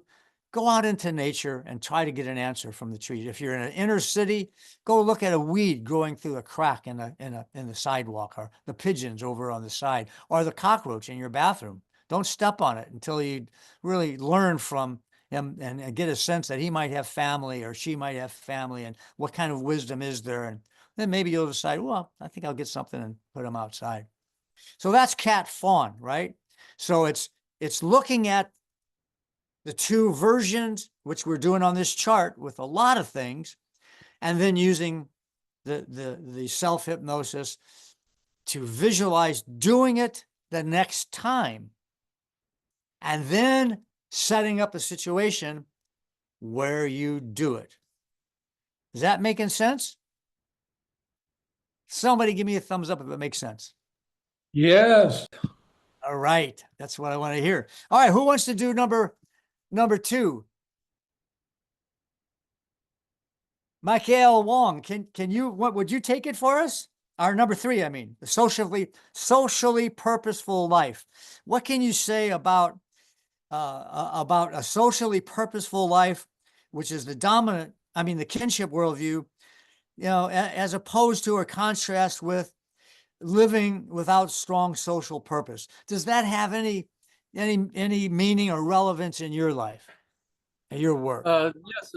go out into nature and try to get an answer from the trees. If you're in an inner city, go look at a weed growing through a crack in the sidewalk, or the pigeons over on the side, or the cockroach in your bathroom. Don't step on it until you really learn from him and get a sense that he might have family or she might have family, and what kind of wisdom is there. And then maybe you'll decide, well, I think I'll get something and put them outside. So that's cat fawn, right? So it's looking at the two versions, which we're doing on this chart with a lot of things, and then using the self-hypnosis to visualize doing it the next time, and then setting up a situation where you do it. Is that making sense? Somebody give me a thumbs up if it makes sense. Yes. All right. That's what I want to hear. All right. Who wants to do number 2? Michael Wong, can you, what would you take it for us? Our number 3, I mean, the socially purposeful life. What can you say about a socially purposeful life, which is the dominant, I mean, the kinship worldview, you know, as opposed to or contrast with living without strong social purpose? Does that have any meaning or relevance in your life, in your work? Yes.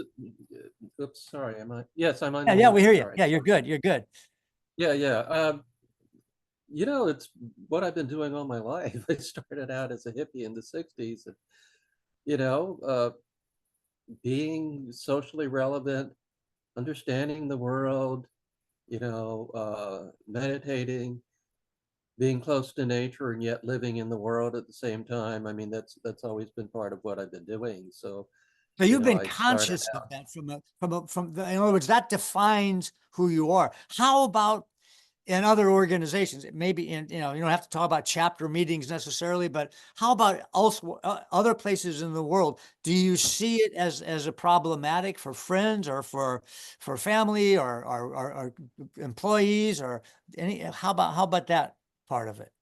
Oops, sorry. Yes, I'm on. Yeah, we hear you. Sorry. Yeah, you're good. You're good. Yeah, yeah. You know, it's what I've been doing all my life. I started out as a hippie in the 60s, and, you know, being socially relevant, understanding the world, you know, meditating, being close to nature, and yet living in the world at the same time. I mean, that's always been part of what I've been doing. So, So you you've know, been I started conscious of out. that in other words, that defines who you are. How about in other organizations? Maybe you don't have to talk about chapter meetings necessarily, but how about also other places in the world? Do you see it as a problematic for friends or for family or employees or any? How about that part of it?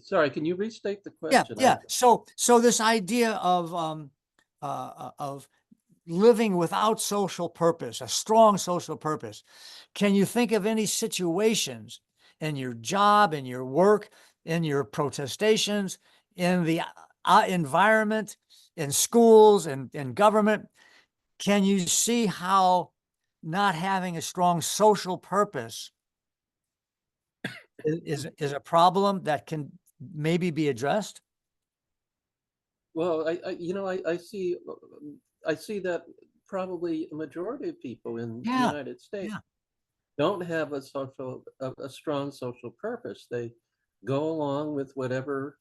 Sorry, can you restate the Yeah, question? yeah. So this idea of living without social purpose, a strong social purpose. Can you think of any situations in your job, in your work, in your protestations, in the environment, in schools and in government? Can you see how not having a strong social purpose is a problem that can maybe be addressed? Well, you know, I see that probably a majority of people in the Yeah, United States yeah. don't have a strong social purpose. They go along with whatever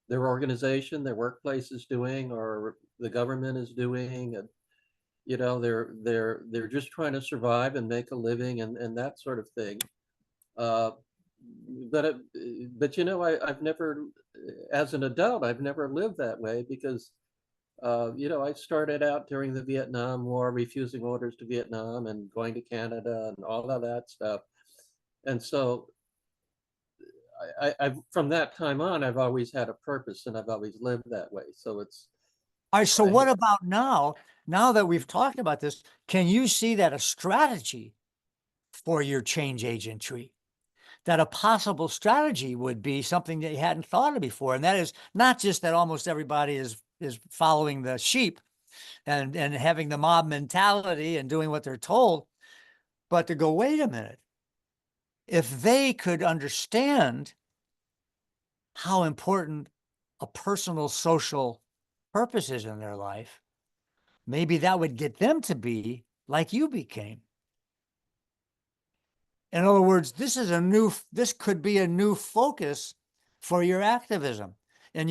their organization, their workplace is doing, or the government is doing, and you know, they're just trying to survive and make a living and that sort of thing. Uh, but you know, I've never, as an adult, I've never lived that way because you know, I started out during the Vietnam War, refusing orders to Vietnam and going to Canada and all of that stuff. And so I've from that time on, I've always had a purpose and I've always lived that way. So it's, All right. So I, what about now? Now that we've talked about this, can you see that a strategy for your change agentry, that a possible strategy would be something that you hadn't thought of before? And that is not just that almost everybody is following the sheep and having the mob mentality and doing what they're told, but to go, wait a minute, if they could understand how important a personal social purpose is in their life, maybe that would get them to be like you became. In other words, this could be a new focus for your activism. And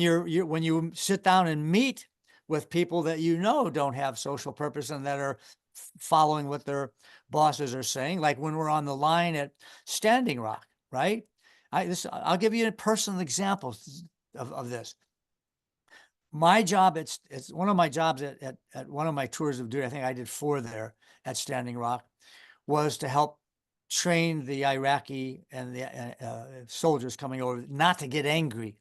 when you sit down and meet with people that you know don't have social purpose and that are following what their bosses are saying, like when we're on the line at Standing Rock, right? I'll give you a personal example of this. My job, it's one of my jobs at one of my tours of duty, I think I did 4 there at Standing Rock, was to help train the Iraqi and the soldiers coming over not to get angry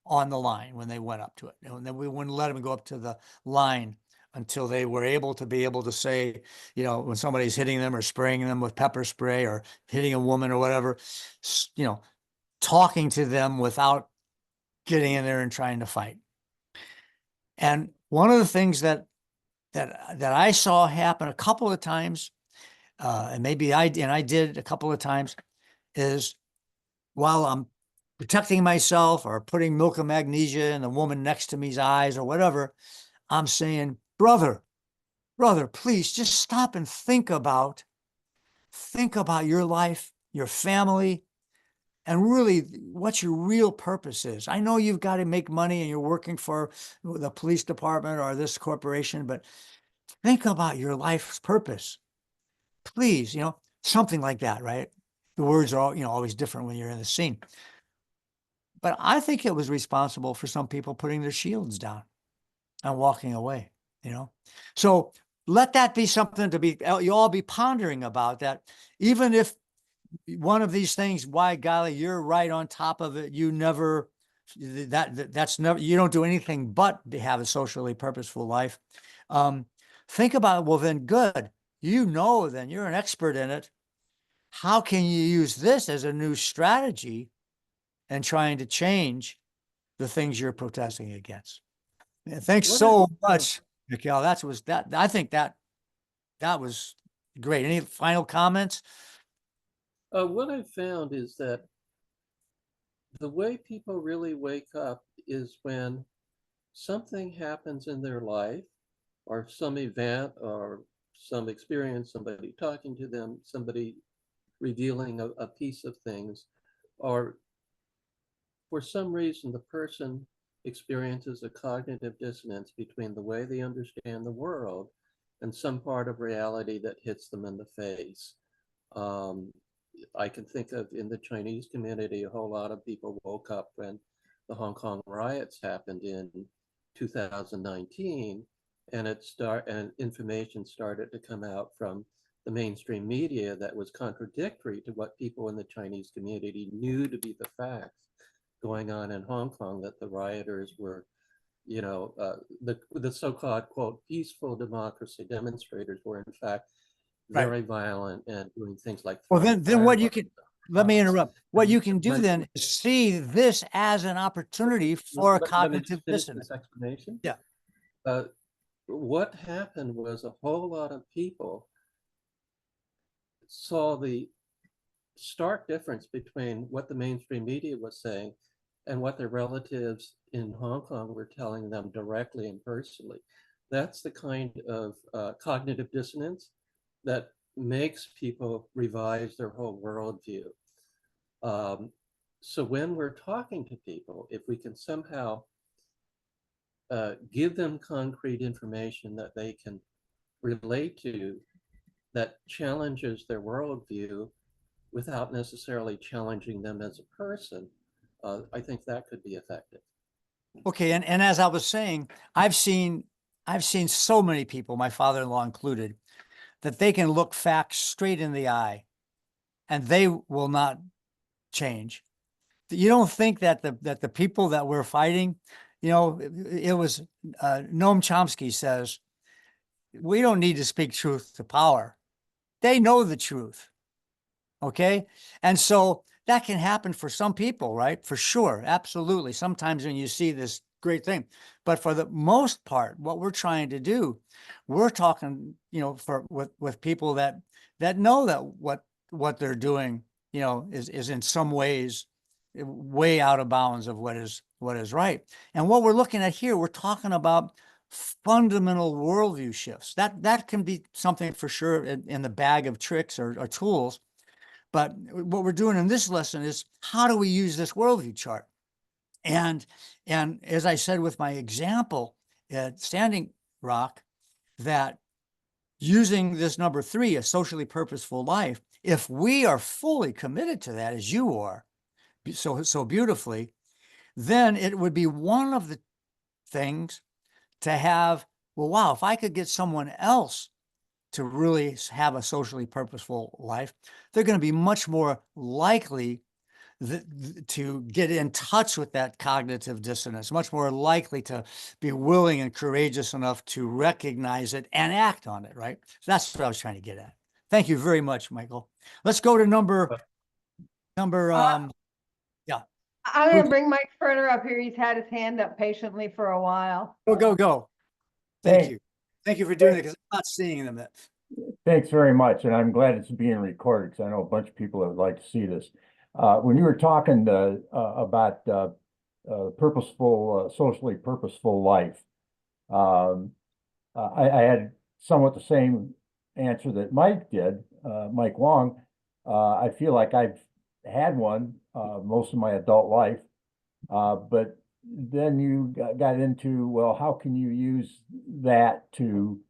on the line when they went up to it. And then we wouldn't let them go up to the line until they were able to say, you know, when somebody's hitting them or spraying them with pepper spray or hitting a woman or whatever, you know, talking to them without getting in there and trying to fight. And one of the things that I saw happen a couple of times, and maybe I did a couple of times, is while I'm protecting myself or putting milk of magnesia in the woman next to me's eyes or whatever, I'm saying, brother, please just stop and think about your life, your family, and really what your real purpose is. I know you've got to make money and you're working for the police department or this corporation, but think about your life's purpose. Please, you know, something like that, right? The words are all, you know, always different when you're in the scene. But I think it was responsible for some people putting their shields down and walking away, you know? So let that be something to be, you all be pondering about, that even if one of these things, why golly, you're right on top of it. You never, that's never, you don't do anything but to have a socially purposeful life. Think about, well, then good. You know, then you're an expert in it. How can you use this as a new strategy and trying to change the things you're protesting against? And thanks What so I- much, Mikhail. I think that was great. Any final comments? What I found is that the way people really wake up is when something happens in their life, or some event or some experience, somebody talking to them, somebody revealing a piece of things, or for some reason the person experiences a cognitive dissonance between the way they understand the world and some part of reality that hits them in the face. I can think of, in the Chinese community, a whole lot of people woke up when the Hong Kong riots happened in 2019, and information started to come out from the mainstream media that was contradictory to what people in the Chinese community knew to be the facts going on in Hong Kong, that the rioters were, you know, the so-called, quote, peaceful democracy demonstrators were in fact very violent and doing things like Well, throwing then what you fireworks can, at let me cops. interrupt. What you can And do when- then is see this as an opportunity for a let me cognitive just finish dissonance. this explanation. Yeah. What happened was a whole lot of people saw the stark difference between what the mainstream media was saying and what their relatives in Hong Kong were telling them directly and personally. That's the kind of cognitive dissonance that makes people revise their whole worldview. So when we're talking to people, if we can somehow give them concrete information that they can relate to, that challenges their worldview without necessarily challenging them as a person, I think that could be effective. Okay, and as I was saying, I've seen so many people, my father-in-law included, that they can look facts straight in the eye and they will not change. You don't think that the people that we're fighting, you know, it was Noam Chomsky says, we don't need to speak truth to power. They know the truth. Okay. And so that can happen for some people, right? For sure. Absolutely. Sometimes when you see this great thing, but for the most part, what we're trying to do, we're talking, you know, with people that know that what they're doing, you know, is in some ways way out of bounds of what is right. And what we're looking at here, we're talking about fundamental worldview shifts. That can be something for sure in the bag of tricks or tools. But what we're doing in this lesson is how do we use this worldview chart? And as I said with my example at Standing Rock, that using this number 3, a socially purposeful life, if we are fully committed to that, as you are, so beautifully, then it would be one of the things to have, well, wow, if I could get someone else to really have a socially purposeful life, they're going to be much more likely to get in touch with that cognitive dissonance, much more likely to be willing and courageous enough to recognize it and act on it, right? So that's what I was trying to get at. Thank you very much, Michael. Let's go to number, yeah. I'm gonna bring Mike Furner up here. He's had his hand up patiently for a while. Go. Thank Hey. you. Thank you for doing it, because I'm not seeing them. Thanks very much, and I'm glad it's being recorded because I know a bunch of people that would like to see this. When you were talking about purposeful, socially purposeful life, I had somewhat the same answer that Mike did, Mike Wong. I feel like I've had one most of my adult life, but then you got into, well, how can you use that to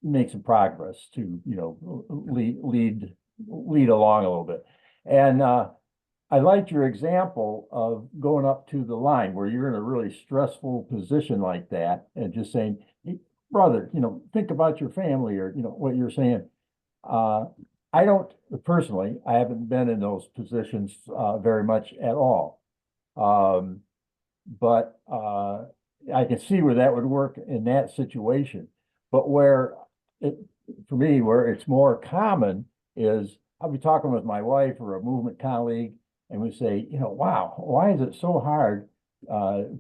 make some progress, to, you know, lead along a little bit. And I liked your example of going up to the line where you're in a really stressful position like that and just saying, hey, brother, you know, think about your family, or, you know, what you're saying. I don't personally, I haven't been in those positions very much at all. But I can see where that would work in that situation. But where for me, where it's more common is I'll be talking with my wife or a movement colleague, and we say, you know, wow, why is it so hard?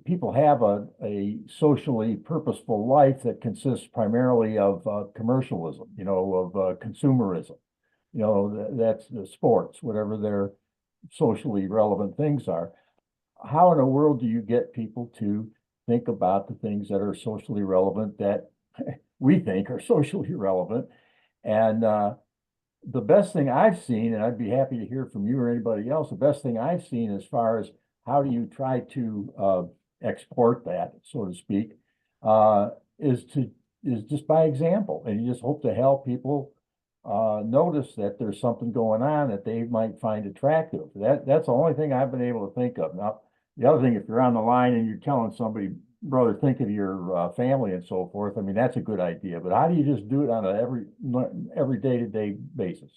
People have a socially purposeful life that consists primarily of commercialism, you know, of consumerism, you know, that's the sports, whatever their socially relevant things are. How in the world do you get people to think about the things that are socially relevant, that we think are socially relevant? And the best thing I've seen, and I'd be happy to hear from you or anybody else, the best thing I've seen as far as how do you try to export that, so to speak, is just by example. And you just hope to help people notice that there's something going on that they might find attractive. That's the only thing I've been able to think of. Now, the other thing, if you're on the line and you're telling somebody, brother, think of your family and so forth, I mean, that's a good idea. But how do you just do it on a every day-to-day basis?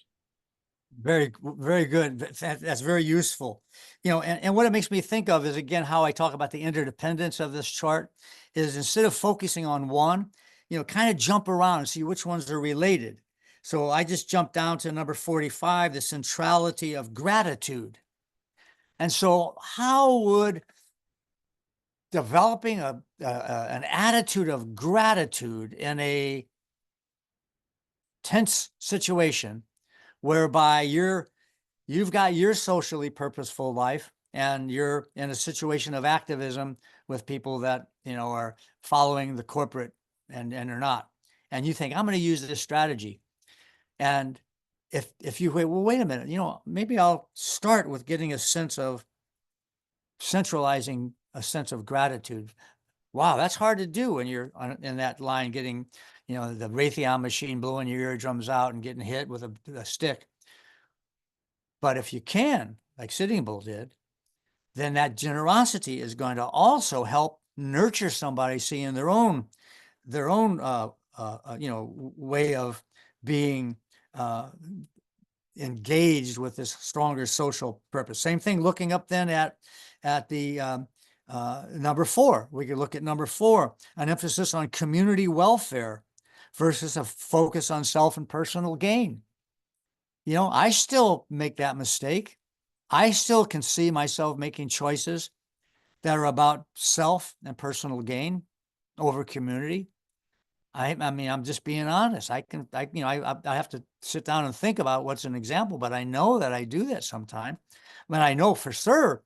Very, very good. That's very useful. You know, and what it makes me think of is, again, how I talk about the interdependence of this chart is, instead of focusing on one, you know, kind of jump around and see which ones are related. So I just jumped down to number 45, the centrality of gratitude. And so how would developing an attitude of gratitude in a tense situation, whereby you've got your socially purposeful life and you're in a situation of activism with people that, you know, are following the corporate and are not, and you think, I'm going to use this strategy. And if you wait, well, wait a minute, you know, maybe I'll start with getting a sense of centralizing a sense of gratitude. Wow, that's hard to do when you're in that line, getting, you know, the Raytheon machine blowing your eardrums out and getting hit with a stick. But if you can, like Sitting Bull did, then that generosity is going to also help nurture somebody seeing their own you know, way of being engaged with this stronger social purpose. Same thing, looking up then at the number 4. We could look at number 4, an emphasis on community welfare versus a focus on self and personal gain. You know, I still make that mistake. I still can see myself making choices that are about self and personal gain over community. I mean, I'm just being honest. I have to sit down and think about what's an example, but I know that I do that sometimes. I mean, I know for sure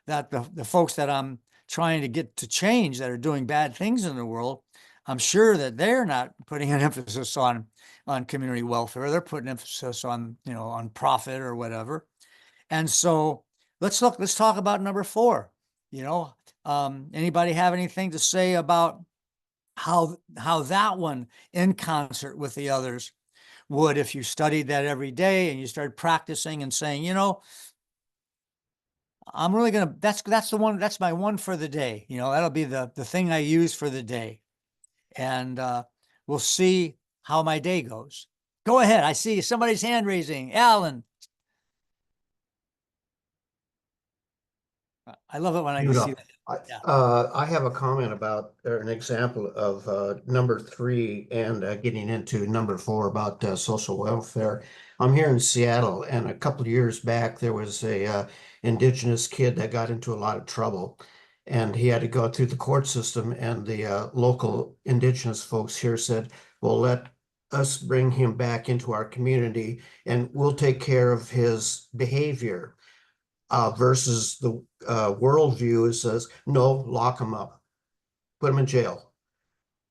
that the folks that I'm trying to get to change, that are doing bad things in the world, I'm sure that they're not putting an emphasis on community welfare. They're putting emphasis on, on profit or whatever. And so let's talk about number 4. Anybody have anything to say about how that one in concert with the others would, if you studied that every day and you started practicing and saying, I'm really gonna, that's the one, that's my one for the day. That'll be the thing I use for the day. And we'll see how my day goes. Go ahead. I see somebody's hand raising. Alan. I love it when I can see that. Yeah. I have a comment about, or an example of number 3 and getting into number 4 about social welfare. I'm here in Seattle, and a couple of years back, there was a indigenous kid that got into a lot of trouble, and he had to go through the court system, and the local indigenous folks here said, well, let us bring him back into our community, and we'll take care of his behavior. Versus the worldview, it says, no, lock them up, put them in jail.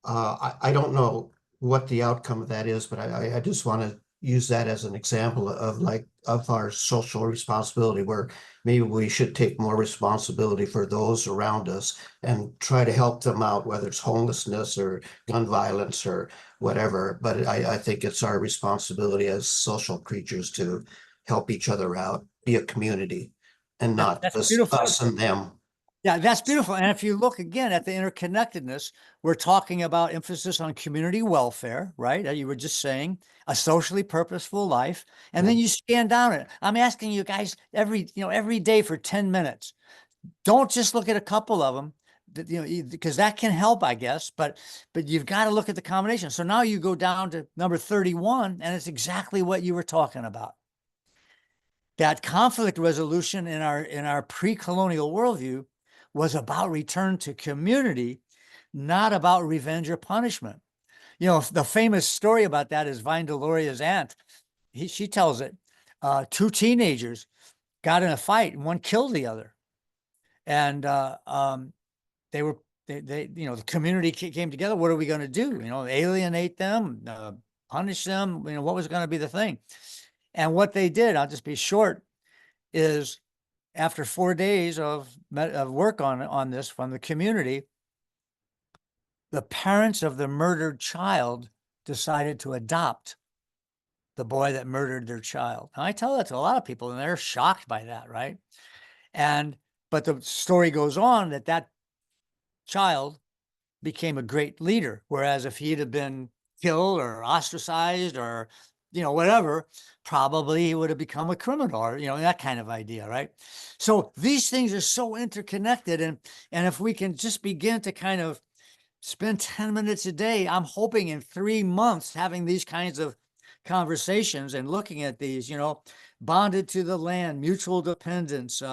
I don't know what the outcome of that is, but I just want to use that as an example of our social responsibility, where maybe we should take more responsibility for those around us and try to help them out, whether it's homelessness or gun violence or whatever. But I think it's our responsibility as social creatures to help each other out, be a community, and not That's just beautiful. us and them. Yeah, that's beautiful. And if you look again at the interconnectedness, we're talking about emphasis on community welfare, right? You were just saying a socially purposeful life. And then you scan down it. I'm asking you guys every day for 10 minutes. Don't just look at a couple of them, because that can help, I guess, but you've got to look at the combination. So now you go down to number 31, and it's exactly what you were talking about. That conflict resolution in our pre-colonial worldview was about return to community, not about revenge or punishment. The famous story about that is Vine Deloria's aunt. She tells it. 2 teenagers got in a fight, and one killed the other. And the community came together. What are we going to do? Alienate them, punish them? What was going to be the thing? And what they did, I'll just be short, is after 4 days of work on this from the community, the parents of the murdered child decided to adopt the boy that murdered their child. And I tell that to a lot of people, and they're shocked by that, right? But the story goes on that child became a great leader, whereas if he'd have been killed or ostracized or whatever, probably he would have become a criminal, or that kind of idea, right? So these things are so interconnected, and if we can just begin to kind of spend 10 minutes a day, I'm hoping in 3 months having these kinds of conversations and looking at these, bonded to the land, mutual dependence,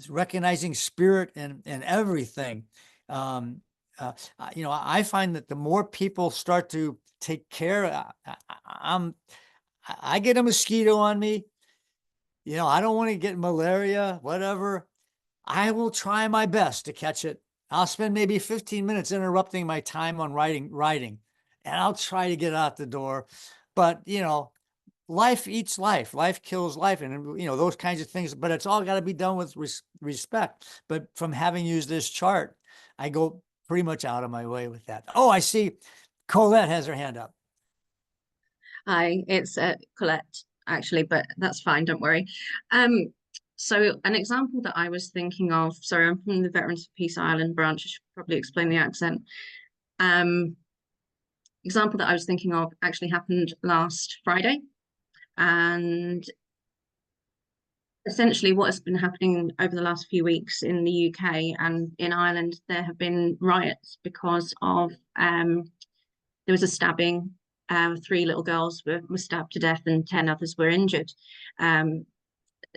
recognizing spirit in everything. I find that the more people start to take care, I get a mosquito on me. I don't want to get malaria, whatever. I will try my best to catch it. I'll spend maybe 15 minutes interrupting my time on writing, and I'll try to get out the door. But, life eats life, life kills life, and, those kinds of things. But it's all got to be done with respect. But from having used this chart, I go pretty much out of my way with that. Oh, I see Colette has her hand up. Hi, it's Colette, actually, but that's fine, don't worry. So an example that I was thinking of, sorry, I'm from the Veterans for Peace Ireland branch, I should probably explain the accent. Example that I was thinking of actually happened last Friday. And essentially what has been happening over the last few weeks in the UK and in Ireland, there have been riots because of, there was a stabbing, 3 little girls were stabbed to death and 10 others were injured.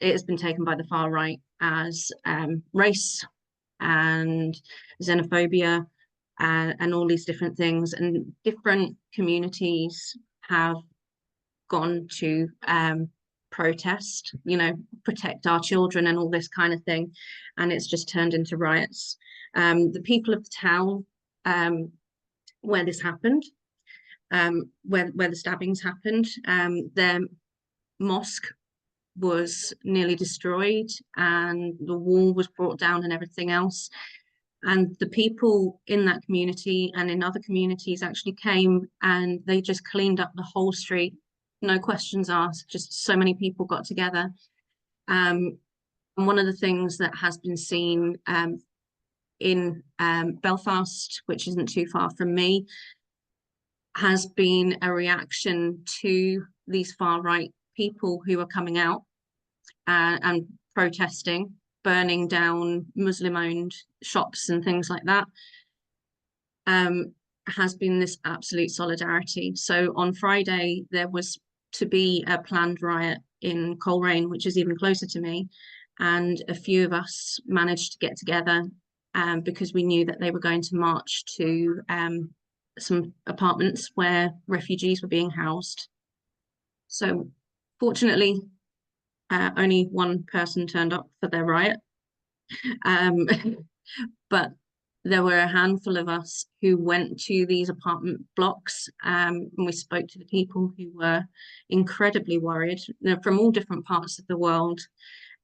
It has been taken by the far right as race and xenophobia and all these different things, and different communities have gone to protest, you know, protect our children and all this kind of thing. And it's just turned into riots. The people of the town where this happened, where the stabbings happened, their mosque was nearly destroyed and the wall was brought down and everything else. And the people in that community and in other communities actually came and they just cleaned up the whole street. No questions asked, just so many people got together. And one of the things that has been seen in Belfast, which isn't too far from me, has been a reaction to these far-right people who are coming out and protesting, burning down Muslim-owned shops and things like that. Has been this absolute solidarity. So on Friday, there was to be a planned riot in Coleraine, which is even closer to me. And a few of us managed to get together because we knew that they were going to march to some apartments where refugees were being housed. So fortunately, only one person turned up for their riot. But there were a handful of us who went to these apartment blocks and we spoke to the people who were incredibly worried. They're from all different parts of the world.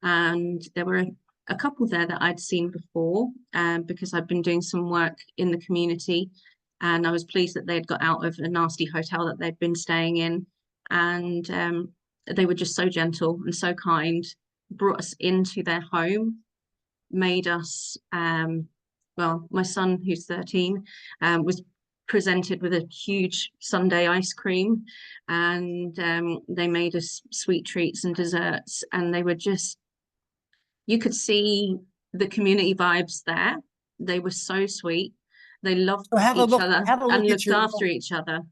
And there were a couple there that I'd seen before because I'd been doing some work in the community. And I was pleased that they'd got out of a nasty hotel that they'd been staying in. And they were just so gentle and so kind, brought us into their home, made us, well, my son, who's 13, was presented with a huge sundae ice cream, and they made us sweet treats and desserts, and they were just, you could see the community vibes there. They were so sweet. They loved each other and looked after each other.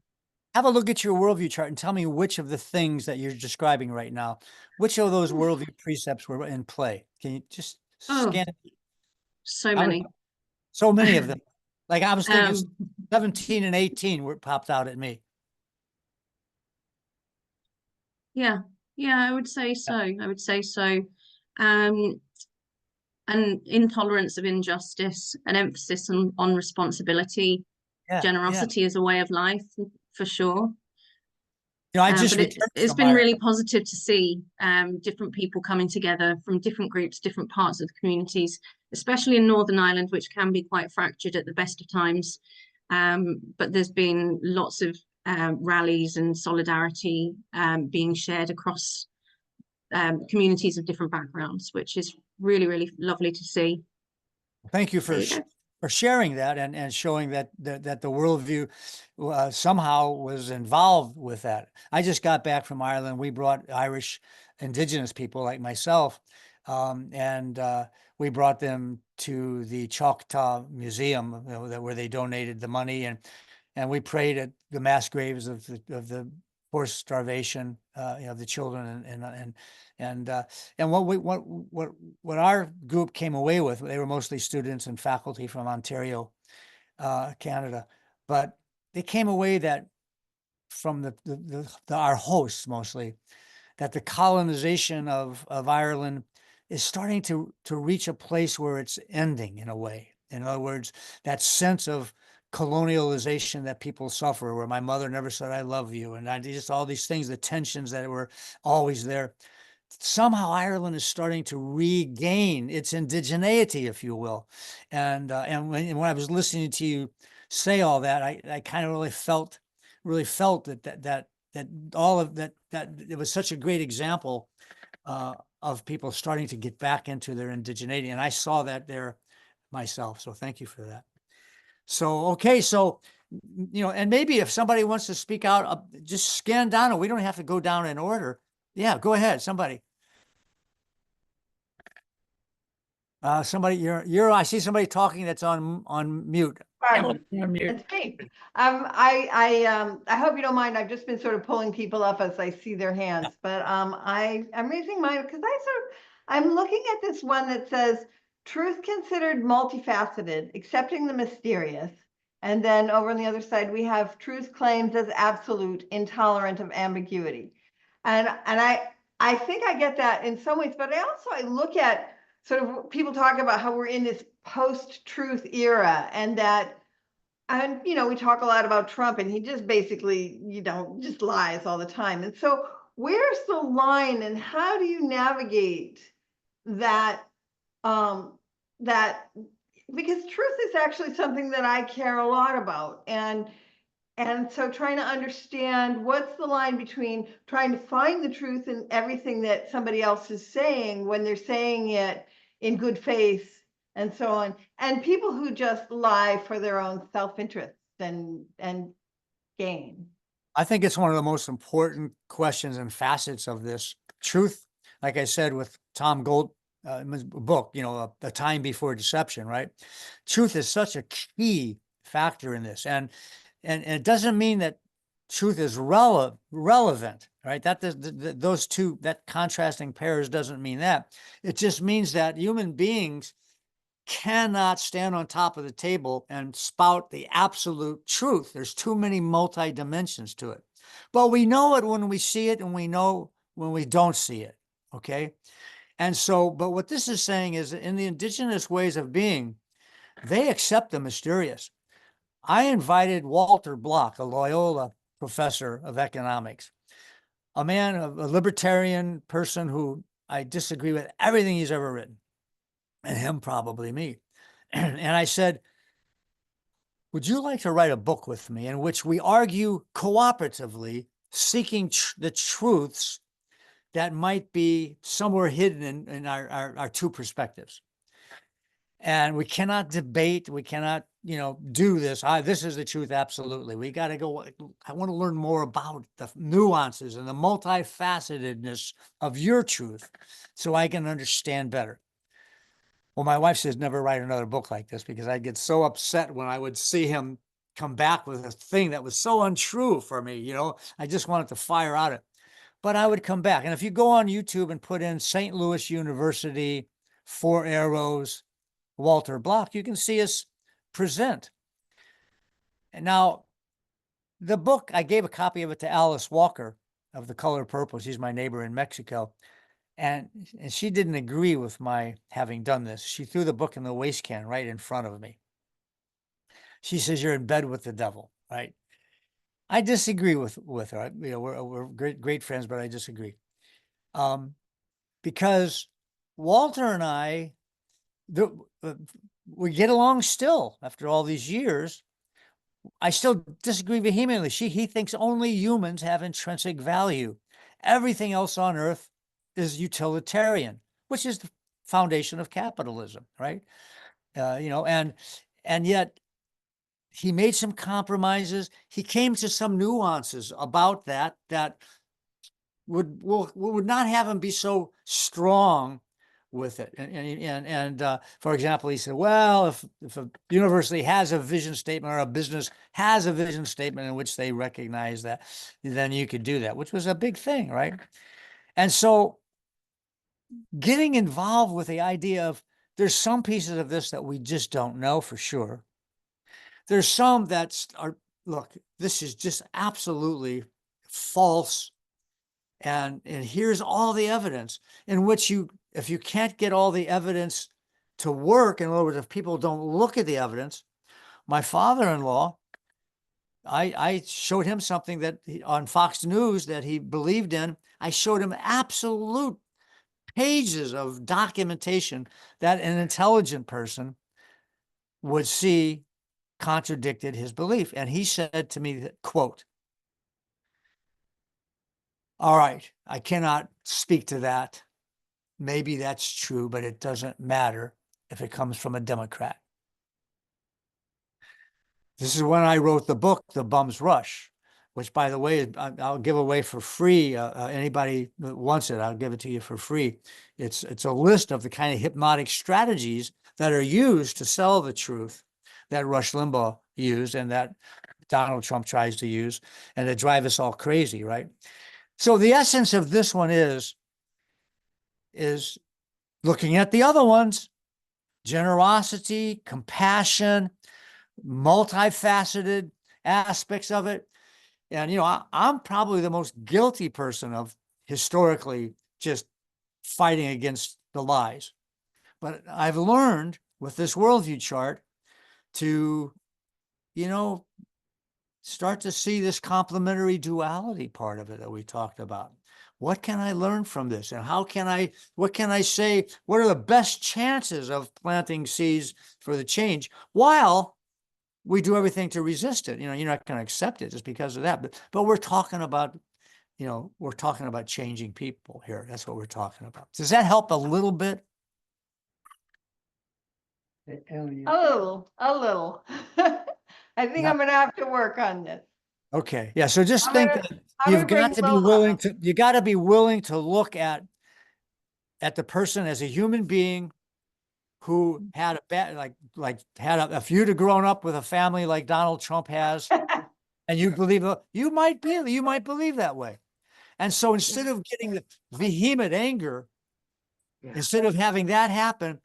Have a look at your worldview chart and tell me which of the things that you're describing right now, which of those worldview precepts were in play? Can you just scan it? So many. So many of them. Like I was thinking 17 and 18 were popped out at me. Yeah, I would say so. I would say so. An intolerance of injustice, an emphasis on responsibility, generosity as a way of life, for sure. You know, I just it's been really positive to see different people coming together from different groups, different parts of the communities, especially in Northern Ireland, which can be quite fractured at the best of times. But there's been lots of rallies and solidarity being shared across communities of different backgrounds, which is really, really lovely to see. Thank you for sharing that and showing that the worldview somehow was involved with that. I just got back from Ireland. We brought Irish Indigenous people like myself, and we brought them to the Choctaw Museum, where they donated the money, and we prayed at the mass graves of the forced starvation, the children and what our group came away with, they were mostly students and faculty from Ontario, Canada, but they came away that from our hosts mostly, that the colonization of Ireland is starting to reach a place where it's ending in a way. In other words, that sense of colonialization that people suffer, where my mother never said, I love you. And just all these things, the tensions that were always there. Somehow Ireland is starting to regain its indigeneity, if you will. And when I was listening to you say all that, I kind of really felt that all of that it was such a great example of people starting to get back into their indigeneity. And I saw that there myself. So thank you for that. So, okay. So, and maybe if somebody wants to speak out, just scan down and we don't have to go down in order. Yeah, go ahead. Somebody. I see somebody talking that's on mute. Sorry, it's me. I hope you don't mind. I've just been sort of pulling people up as I see their hands, but I'm raising mine because I'm looking at this one that says truth considered multifaceted, accepting the mysterious. And then over on the other side, we have truth claims as absolute, intolerant of ambiguity. And I think I get that in some ways, but I look at sort of people talk about how we're in this post-truth era, and that, and we talk a lot about Trump, and he just basically, just lies all the time. And so where's the line, and how do you navigate that, that, because truth is actually something that I care a lot about. And so trying to understand what's the line between trying to find the truth in everything that somebody else is saying when they're saying it in good faith and so on, and people who just lie for their own self-interest and gain. I think it's one of the most important questions and facets of this truth. Like I said, with Tom Gold, in his book, The Time Before Deception, right? Truth is such a key factor in this. And it doesn't mean that truth is relevant, right? Those two, that contrasting pairs doesn't mean that. It just means that human beings cannot stand on top of the table and spout the absolute truth. There's too many multi-dimensions to it. But we know it when we see it, and we know when we don't see it, okay? And so, but what this is saying is, in the indigenous ways of being, they accept the mysterious. I invited Walter Block, a Loyola professor of economics, a man, a libertarian person who I disagree with everything he's ever written, and him probably me. And I said, would you like to write a book with me in which we argue cooperatively, seeking the truths that might be somewhere hidden in our two perspectives? And we cannot debate. We cannot, do this. This is the truth. Absolutely. We got to go. I want to learn more about the nuances and the multifacetedness of your truth so I can understand better. Well, my wife says never write another book like this, because I'd get so upset when I would see him come back with a thing that was so untrue for me. I just wanted to fire out it. But I would come back. And if you go on YouTube and put in St. Louis University, 4 Arrows, Walter Block, you can see us present. And now, the book, I gave a copy of it to Alice Walker of The Color Purple. She's my neighbor in Mexico. And she didn't agree with my having done this. She threw the book in the waste can right in front of me. She says, you're in bed with the devil, right? I disagree with her. We're great friends, but I disagree. Because Walter and I, we get along still after all these years. I still disagree vehemently. He thinks only humans have intrinsic value. Everything else on earth is utilitarian, which is the foundation of capitalism, right? And yet he made some compromises. He came to some nuances about that would not have him be so strong with it. And for example, he said, well, if a university has a vision statement, or a business has a vision statement in which they recognize that, then you could do that, which was a big thing, right? And so getting involved with the idea of, there's some pieces of this that we just don't know for sure. There's some that look, this is just absolutely false. And here's all the evidence, in which if you can't get all the evidence to work, in other words, if people don't look at the evidence, my father-in-law, I showed him something that on Fox News that he believed in. I showed him absolute pages of documentation that an intelligent person would see contradicted his belief. And he said to me, quote, all right, I cannot speak to that. Maybe that's true, but it doesn't matter if it comes from a Democrat. This is when I wrote the book, The Bum's Rush, which, by the way, I'll give away for free. Anybody that wants it, I'll give it to you for free. It's a list of the kind of hypnotic strategies that are used to sell the truth that Rush Limbaugh used and that Donald Trump tries to use, and that drive us all crazy, right? So the essence of this one is looking at the other ones: generosity, compassion, multifaceted aspects of it. And, I'm probably the most guilty person of historically just fighting against the lies. But I've learned with this worldview chart to, you know, start to see this complementary duality part of it that we talked about. What can I learn from this? And what can I say? What are the best chances of planting seeds for the change while we do everything to resist it? You know, you're not going to accept it just because of that. But we're talking about, you know, we're talking about changing people here. That's what we're talking about. Does that help a little bit? Ellen, A little, a little. I think Yeah. I'm gonna have to work on this. Okay. Yeah. So just I'm think gonna- that I'm you've gonna got bring to be Lola willing up. to, you got to be willing to look at the person as a human being who had a bad, like had a, if you'd have grown up with a family like Donald Trump has, and you believe, you might believe that way. And so instead of getting the vehement anger, instead of having that happen,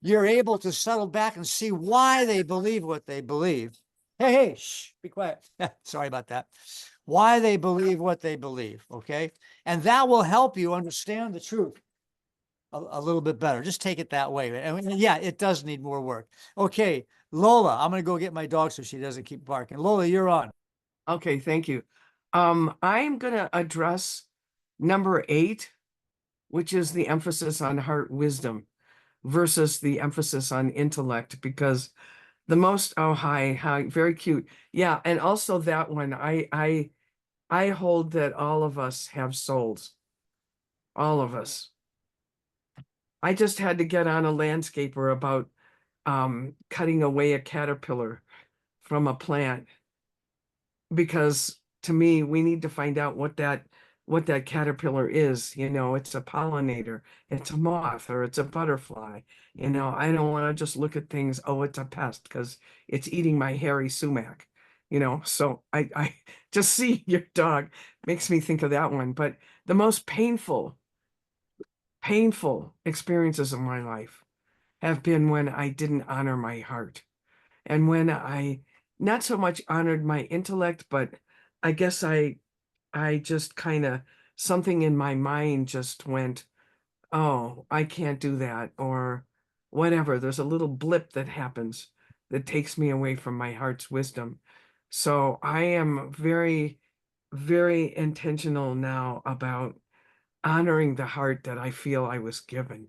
you're able to settle back and see why they believe what they believe. Hey, shh, be quiet. Sorry about that. Why they believe what they believe. Okay. And that will help you understand the truth a little bit better. Just take it that way. And yeah, it does need more work. Okay. Lola, I'm going to go get my dog so she doesn't keep barking. Lola, you're on. Okay, thank you. I'm gonna address number 8, which is the emphasis on heart wisdom versus the emphasis on intellect, because the most, oh, hi, very cute. Yeah, and also that one, I hold that all of us have souls. All of us. I just had to get on a landscaper about cutting away a caterpillar from a plant, because to me, we need to find out what that caterpillar is. You know, it's a pollinator, it's a moth, or it's a butterfly. You know, I don't want to just look at things, oh, it's a pest because it's eating my hairy sumac. You know, so I just see your dog makes me think of that one. But the most painful experiences of my life have been when I didn't honor my heart, and when I not so much honored my intellect, but I guess I just kind of, something in my mind just went, oh, I can't do that, or whatever. There's a little blip that happens that takes me away from my heart's wisdom. So I am very, very intentional now about honoring the heart that I feel I was given.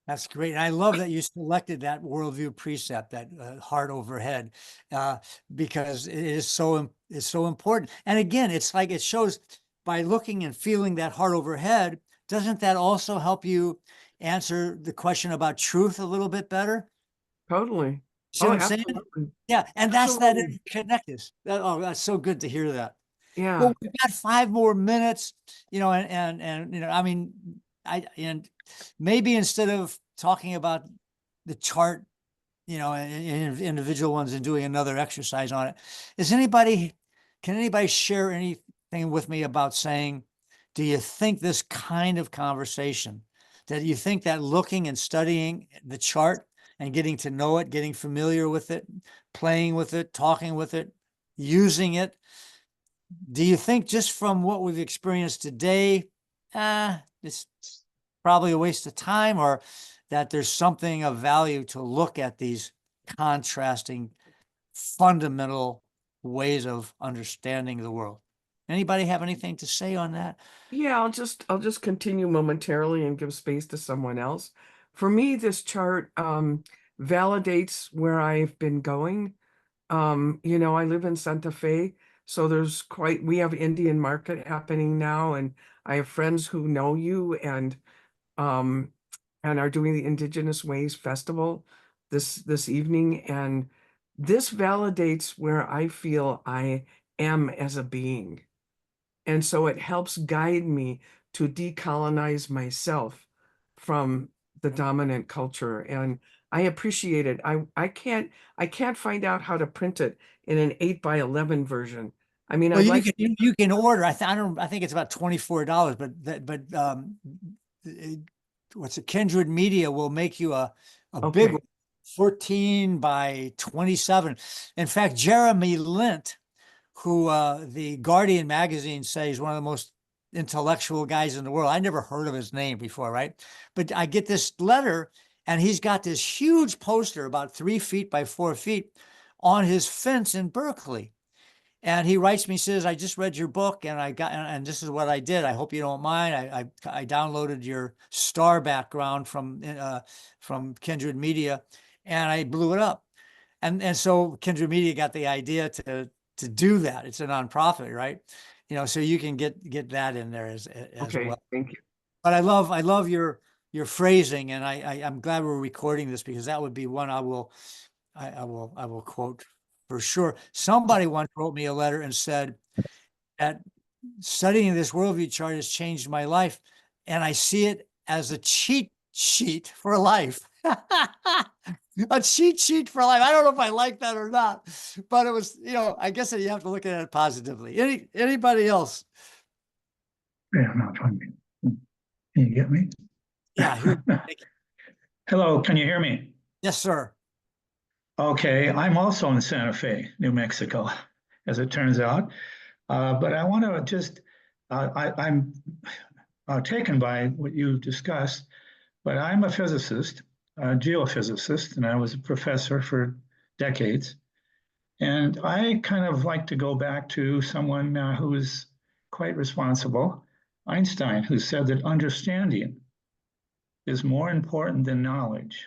That's great. And I love that you selected that worldview precept, that heart overhead, uh, because it's so important. And again, it's like it shows by looking and feeling that heart overhead, doesn't that also help you answer the question about truth a little bit better? Totally. See Oh, what I'm saying? absolutely. Yeah. And that's that Absolutely. interconnectedness. Oh, that's so good to hear that. Yeah. Well, we've got 5 more minutes, you know, and you know, I mean, and maybe instead of talking about the chart, you know, and individual ones and doing another exercise on it, can anybody share anything with me about saying, do you think this kind of conversation, that you think that looking and studying the chart and getting to know it, getting familiar with it, playing with it, talking with it, using it, do you think just from what we've experienced today, it's probably a waste of time, or that there's something of value to look at these contrasting fundamental ways of understanding the world? Anybody have anything to say on that? Yeah, I'll just continue momentarily and give space to someone else. For me, this chart validates where I've been going. You know, I live in Santa Fe, so we have Indian market happening now, and I have friends who know you um and are doing the Indigenous Ways Festival this evening, and this validates where I feel I am as a being. And so it helps guide me to decolonize myself from the dominant culture. And I appreciate it. I can't find out how to print it in an 8x11 version. I mean, Well, I'd like, you can order. I think it's about $24, what's it? Kindred Media will make you a big okay, one, 14 by 27. In fact, Jeremy Lint, who the Guardian magazine says one of the most intellectual guys in the world. I never heard of his name before, right? But I get this letter, and he's got this huge poster about 3 feet by 4 feet on his fence in Berkeley. And he writes me, says, I just read your book and and this is what I did. I hope you don't mind. I downloaded your star background from Kindred Media, and I blew it up. And so Kindred Media got the idea to do that. It's a nonprofit, right? So you can get that in there as Okay, well. thank you. But I love your phrasing, and I'm glad we're recording this, because that would be one I will quote for sure. Somebody once wrote me a letter and said that studying this worldview chart has changed my life, and I see it as a cheat sheet for life. A cheat sheet for life. I don't know if I like that or not, but it was, I guess that you have to look at it positively. Anybody else? Yeah, I'm not trying to. Can you get me? Yeah. Hello, can you hear me? Yes, sir. Okay, I'm also in Santa Fe, New Mexico, as it turns out. But I want to just, I'm taken by what you discussed, but I'm a physicist, a geophysicist, and I was a professor for decades. And I kind of like to go back to someone who is quite responsible, Einstein, who said that understanding is more important than knowledge.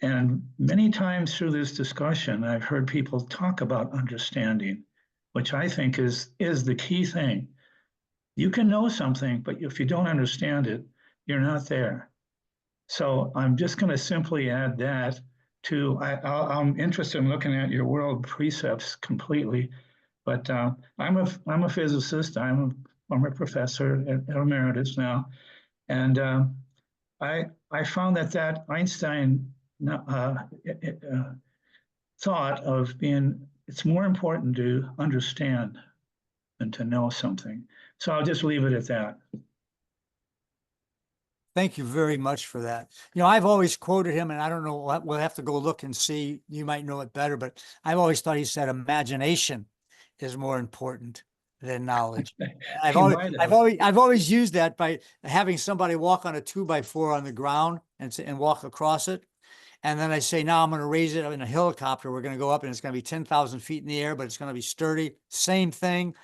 And many times through this discussion, I've heard people talk about understanding, which I think is the key thing. You can know something, but if you don't understand it, you're not there. So I'm just going to simply add that to, I'm interested in looking at your world precepts completely, but I'm a physicist. I'm a professor at emeritus now, and I found that Einstein thought of being, it's more important to understand than to know something. So I'll just leave it at that. Thank you very much for that. I've always quoted him, and I don't know, we'll have to go look and see. You might know it better, but I've always thought he said imagination is more important than knowledge. I've always used that by having somebody walk on a 2x4 on the ground and walk across it. And then I say, now I'm going to raise it in a helicopter. We're going to go up and it's going to be 10,000 feet in the air, but it's going to be sturdy. Same thing.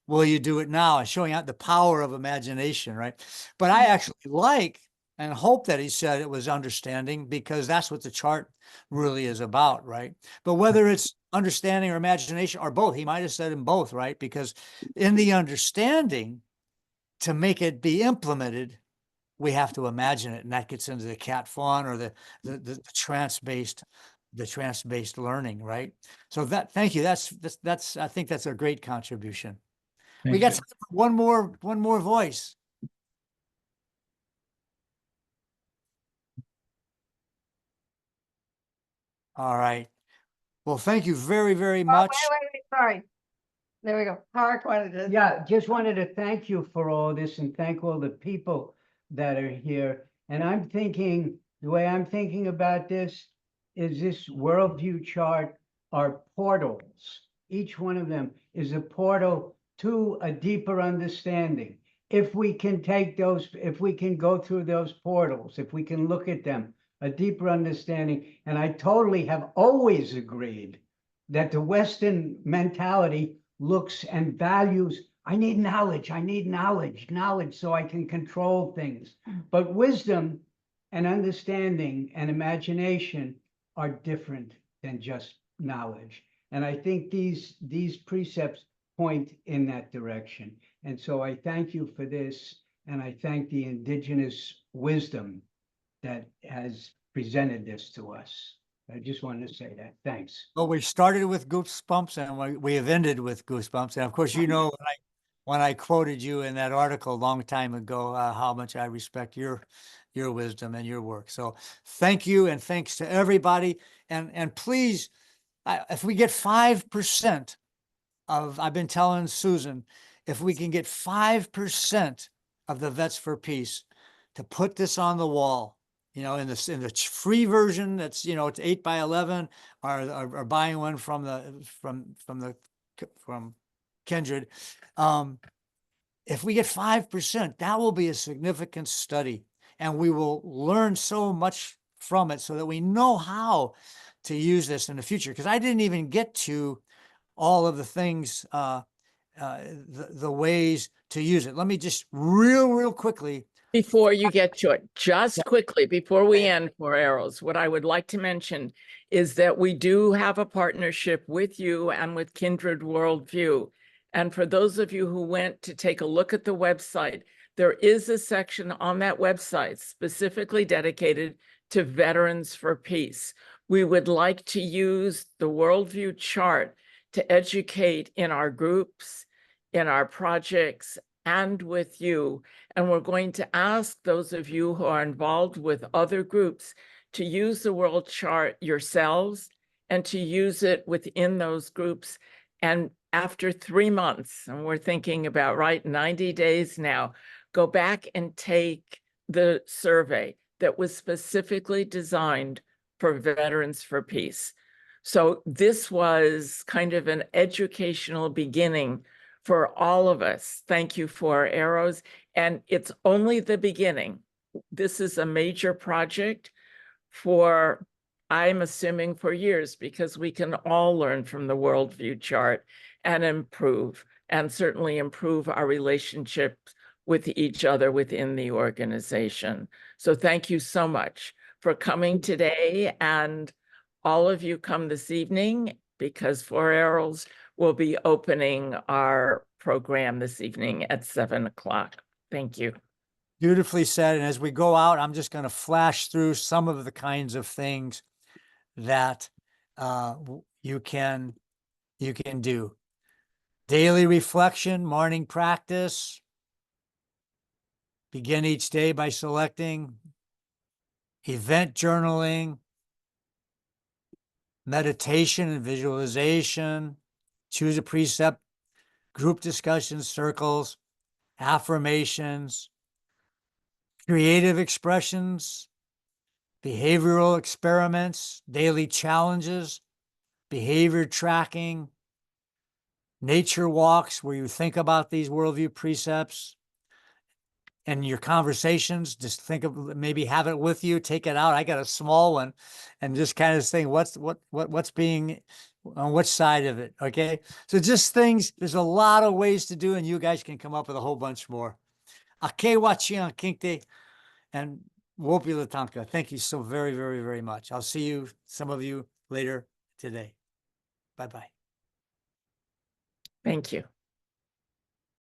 Will you do it now? And showing out the power of imagination, right? But I actually like and hope that he said it was understanding, because that's what the chart really is about, right? But whether it's understanding or imagination or both, he might have said in both, right? Because in the understanding, to make it be implemented, we have to imagine it, and that gets into the cat fawn or the trance-based learning, right? So thank you. That's I think that's a great contribution. We got time for one more voice. All right. Well, thank you very, very much. Wait, sorry. There we go. Hark wanted to. Yeah, just wanted to thank you for all this and thank all the people that are here. And I'm thinking, the way I'm thinking about this is this worldview chart are portals. Each one of them is a portal to a deeper understanding. If we can if we can go through those portals, if we can look at them, a deeper understanding. And I totally have always agreed that the Western mentality looks and values, I need knowledge so I can control things. But wisdom and understanding and imagination are different than just knowledge. And I think these precepts point in that direction. And so I thank you for this, and I thank the indigenous wisdom that has presented this to us. I just wanted to say that. Thanks. Well, we started with goosebumps and we have ended with goosebumps. And of course, when I quoted you in that article a long time ago, how much I respect your wisdom and your work. So thank you, and thanks to everybody. And please, if we get 5% I've been telling Susan, if we can get 5% of the Vets for Peace to put this on the wall, in the free version, that's, it's 8x11, or buying one from Kindred. if we get 5%, that will be a significant study, and we will learn so much from it so that we know how to use this in the future. Because I didn't even get to all of the things, the ways to use it. Let me just real quickly. Before you get to it, just quickly, before we end for arrows, what I would like to mention is that we do have a partnership with you and with Kindred Worldview. And for those of you who went to take a look at the website, there is a section on that website specifically dedicated to Veterans for Peace. We would like to use the Worldview chart to educate in our groups, in our projects, and with you. And we're going to ask those of you who are involved with other groups to use the world chart yourselves and to use it within those groups. And after 3 months, and we're thinking about, 90 days now, go back and take the survey that was specifically designed for Veterans for Peace. So this was kind of an educational beginning for all of us. Thank you for arrows. And it's only the beginning. This is a major project for, I'm assuming, for years, because we can all learn from the Worldview chart and improve, and certainly improve our relationships with each other within the organization. So thank you so much for coming today, and all of you come this evening, because Four Arrows will be opening our program this evening at 7 o'clock. Thank you. Beautifully said. And as we go out, I'm just going to flash through some of the kinds of things that you can do. Daily reflection, morning practice. Begin each day by selecting event journaling, meditation and visualization, choose a precept, group discussions, circles, affirmations, creative expressions, behavioral experiments, daily challenges, behavior tracking, nature walks where you think about these worldview precepts. And your conversations, just think of, maybe have it with you, take it out. I got a small one, and just kind of think what's being on which side of it. Okay. So just things, there's a lot of ways to do, and you guys can come up with a whole bunch more. Ake wachian kinkte and wopi latanka. Thank you so very much. I'll see you, some of you, later today. Bye-bye. Thank you.